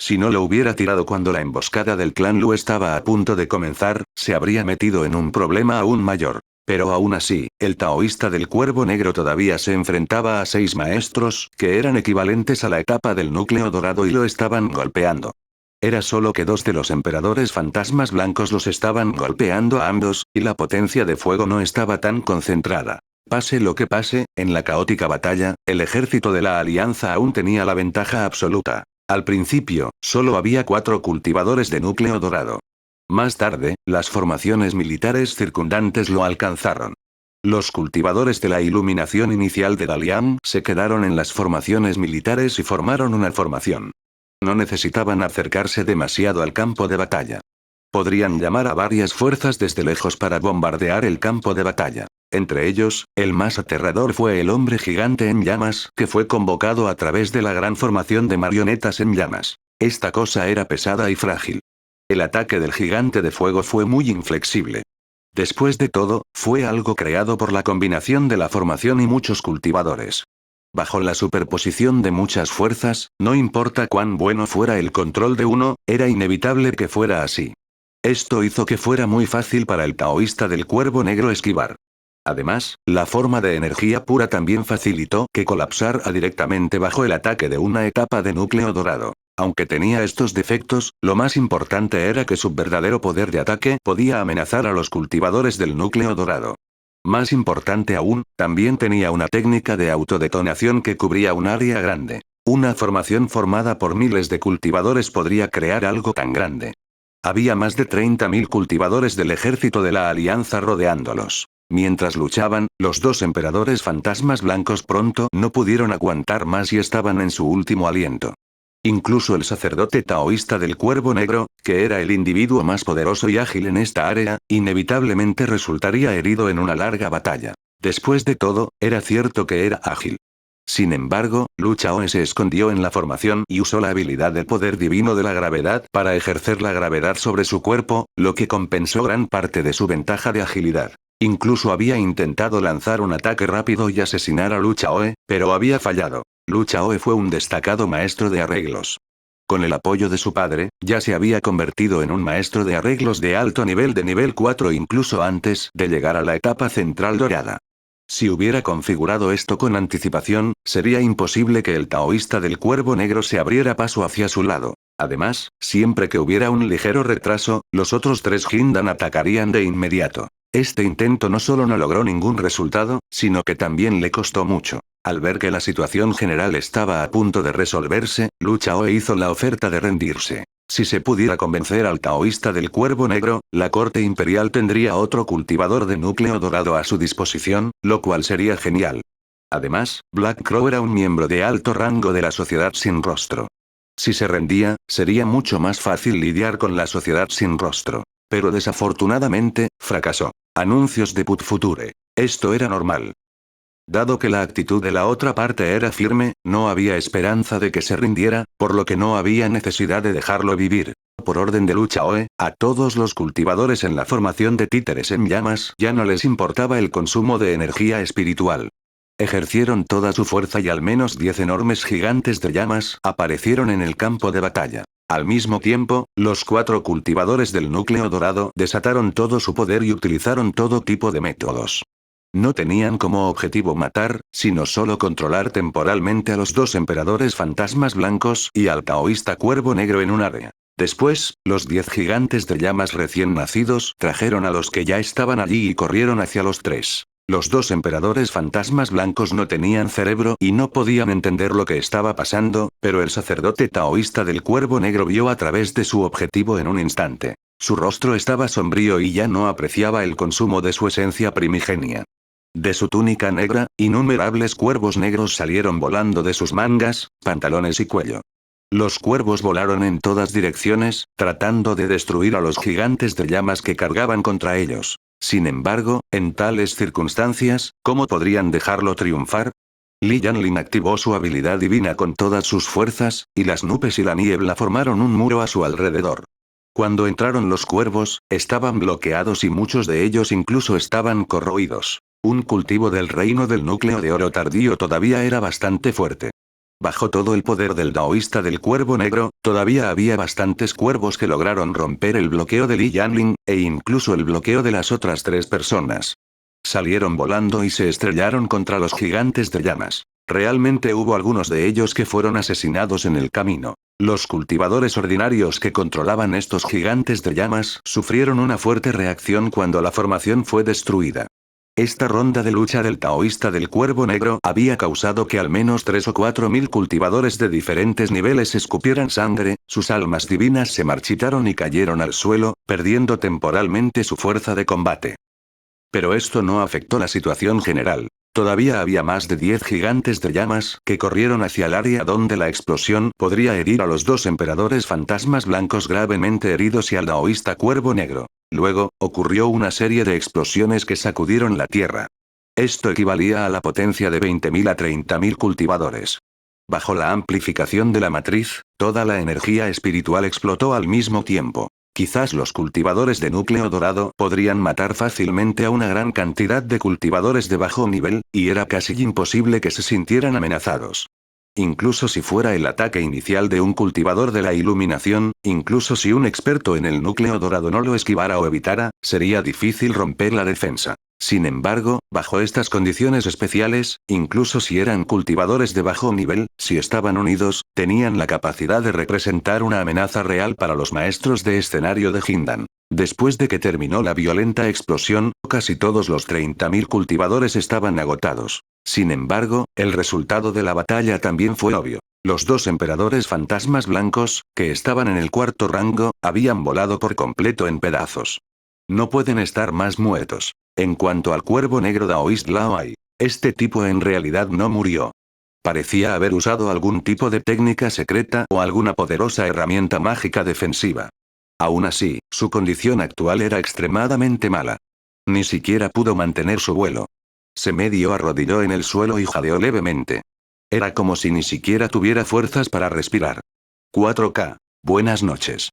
Si no lo hubiera tirado cuando la emboscada del clan Lu estaba a punto de comenzar, se habría metido en un problema aún mayor. Pero aún así, el taoísta del Cuervo Negro todavía se enfrentaba a 6 maestros, que eran equivalentes a la etapa del núcleo dorado y lo estaban golpeando. Era solo que 2 de los emperadores fantasmas blancos los estaban golpeando a ambos, y la potencia de fuego no estaba tan concentrada. Pase lo que pase, en la caótica batalla, el ejército de la alianza aún tenía la ventaja absoluta. Al principio, solo había 4 cultivadores de núcleo dorado. Más tarde, las formaciones militares circundantes lo alcanzaron. Los cultivadores de la iluminación inicial de Dalian se quedaron en las formaciones militares y formaron una formación. No necesitaban acercarse demasiado al campo de batalla. Podrían llamar a varias fuerzas desde lejos para bombardear el campo de batalla. Entre ellos, el más aterrador fue el hombre gigante en llamas, que fue convocado a través de la gran formación de marionetas en llamas. Esta cosa era pesada y frágil. El ataque del gigante de fuego fue muy inflexible. Después de todo, fue algo creado por la combinación de la formación y muchos cultivadores. Bajo la superposición de muchas fuerzas, no importa cuán bueno fuera el control de uno, era inevitable que fuera así. Esto hizo que fuera muy fácil para el taoísta del Cuervo Negro esquivar. Además, la forma de energía pura también facilitó que colapsara directamente bajo el ataque de una etapa de núcleo dorado. Aunque tenía estos defectos, lo más importante era que su verdadero poder de ataque podía amenazar a los cultivadores del núcleo dorado. Más importante aún, también tenía una técnica de autodetonación que cubría un área grande. Una formación formada por miles de cultivadores podría crear algo tan grande. Había más de 30.000 cultivadores del ejército de la Alianza rodeándolos. Mientras luchaban, los dos emperadores fantasmas blancos pronto no pudieron aguantar más y estaban en su último aliento. Incluso el sacerdote taoísta del Cuervo Negro, que era el individuo más poderoso y ágil en esta área, inevitablemente resultaría herido en una larga batalla. Después de todo, era cierto que era ágil. Sin embargo, Lu Chaoe se escondió en la formación y usó la habilidad del poder divino de la gravedad para ejercer la gravedad sobre su cuerpo, lo que compensó gran parte de su ventaja de agilidad. Incluso había intentado lanzar un ataque rápido y asesinar a Lu Chaoe, pero había fallado. Lu Chaoe fue un destacado maestro de arreglos. Con el apoyo de su padre, ya se había convertido en un maestro de arreglos de alto nivel de nivel 4 incluso antes de llegar a la etapa central dorada. Si hubiera configurado esto con anticipación, sería imposible que el taoísta del Cuervo Negro se abriera paso hacia su lado. Además, siempre que hubiera un ligero retraso, los otros tres Hindan atacarían de inmediato. Este intento no solo no logró ningún resultado, sino que también le costó mucho. Al ver que la situación general estaba a punto de resolverse, Lu Chaoe hizo la oferta de rendirse. Si se pudiera convencer al taoísta del Cuervo Negro, la corte imperial tendría otro cultivador de núcleo dorado a su disposición, lo cual sería genial. Además, Black Crow era un miembro de alto rango de la Sociedad Sin Rostro. Si se rendía, sería mucho más fácil lidiar con la Sociedad Sin Rostro. Pero desafortunadamente, fracasó. Anuncios de Put Future. Esto era normal. Dado que la actitud de la otra parte era firme, no había esperanza de que se rindiera, por lo que no había necesidad de dejarlo vivir. Por orden de Lu Chaoe, a todos los cultivadores en la formación de títeres en llamas ya no les importaba el consumo de energía espiritual. Ejercieron toda su fuerza y al menos 10 enormes gigantes de llamas aparecieron en el campo de batalla. Al mismo tiempo, los 4 cultivadores del núcleo dorado desataron todo su poder y utilizaron todo tipo de métodos. No tenían como objetivo matar, sino solo controlar temporalmente a los dos emperadores fantasmas blancos y al taoísta Cuervo Negro en un área. Después, los 10 gigantes de llamas recién nacidos trajeron a los que ya estaban allí y corrieron hacia los 3. Los dos emperadores fantasmas blancos no tenían cerebro y no podían entender lo que estaba pasando, pero el sacerdote taoísta del Cuervo Negro vio a través de su objetivo en un instante. Su rostro estaba sombrío y ya no apreciaba el consumo de su esencia primigenia. De su túnica negra, innumerables cuervos negros salieron volando de sus mangas, pantalones y cuello. Los cuervos volaron en todas direcciones, tratando de destruir a los gigantes de llamas que cargaban contra ellos. Sin embargo, en tales circunstancias, ¿cómo podrían dejarlo triunfar? Li Yanlin activó su habilidad divina con todas sus fuerzas, y las nubes y la niebla formaron un muro a su alrededor. Cuando entraron los cuervos, estaban bloqueados y muchos de ellos incluso estaban corroídos. Un cultivo del reino del núcleo de oro tardío todavía era bastante fuerte. Bajo todo el poder del taoísta del Cuervo Negro, todavía había bastantes cuervos que lograron romper el bloqueo de Li Yanlin, e incluso el bloqueo de las otras 3 personas. Salieron volando y se estrellaron contra los gigantes de llamas. Realmente hubo algunos de ellos que fueron asesinados en el camino. Los cultivadores ordinarios que controlaban estos gigantes de llamas sufrieron una fuerte reacción cuando la formación fue destruida. Esta ronda de lucha del taoísta del Cuervo Negro había causado que al menos 3 o 4 mil cultivadores de diferentes niveles escupieran sangre, sus almas divinas se marchitaron y cayeron al suelo, perdiendo temporalmente su fuerza de combate. Pero esto no afectó la situación general. Todavía había más de 10 gigantes de llamas que corrieron hacia el área donde la explosión podría herir a los 2 emperadores fantasmas blancos gravemente heridos y al taoísta Cuervo Negro. Luego, ocurrió una serie de explosiones que sacudieron la tierra. Esto equivalía a la potencia de 20.000 a 30.000 cultivadores. Bajo la amplificación de la matriz, toda la energía espiritual explotó al mismo tiempo. Quizás los cultivadores de núcleo dorado podrían matar fácilmente a una gran cantidad de cultivadores de bajo nivel, y era casi imposible que se sintieran amenazados. Incluso si fuera el ataque inicial de un cultivador de la iluminación, incluso si un experto en el núcleo dorado no lo esquivara o evitara, sería difícil romper la defensa. Sin embargo, bajo estas condiciones especiales, incluso si eran cultivadores de bajo nivel, si estaban unidos, tenían la capacidad de representar una amenaza real para los maestros de escenario de Hindan. Después de que terminó la violenta explosión, casi todos los 30.000 cultivadores estaban agotados. Sin embargo, el resultado de la batalla también fue obvio. Los dos emperadores fantasmas blancos, que estaban en el cuarto rango, habían volado por completo en pedazos. No pueden estar más muertos. En cuanto al cuervo negro Daoist Laoai, este tipo en realidad no murió. Parecía haber usado algún tipo de técnica secreta o alguna poderosa herramienta mágica defensiva. Aún así, su condición actual era extremadamente mala. Ni siquiera pudo mantener su vuelo. Se medio arrodilló en el suelo y jadeó levemente. Era como si ni siquiera tuviera fuerzas para respirar. 4K. Buenas noches.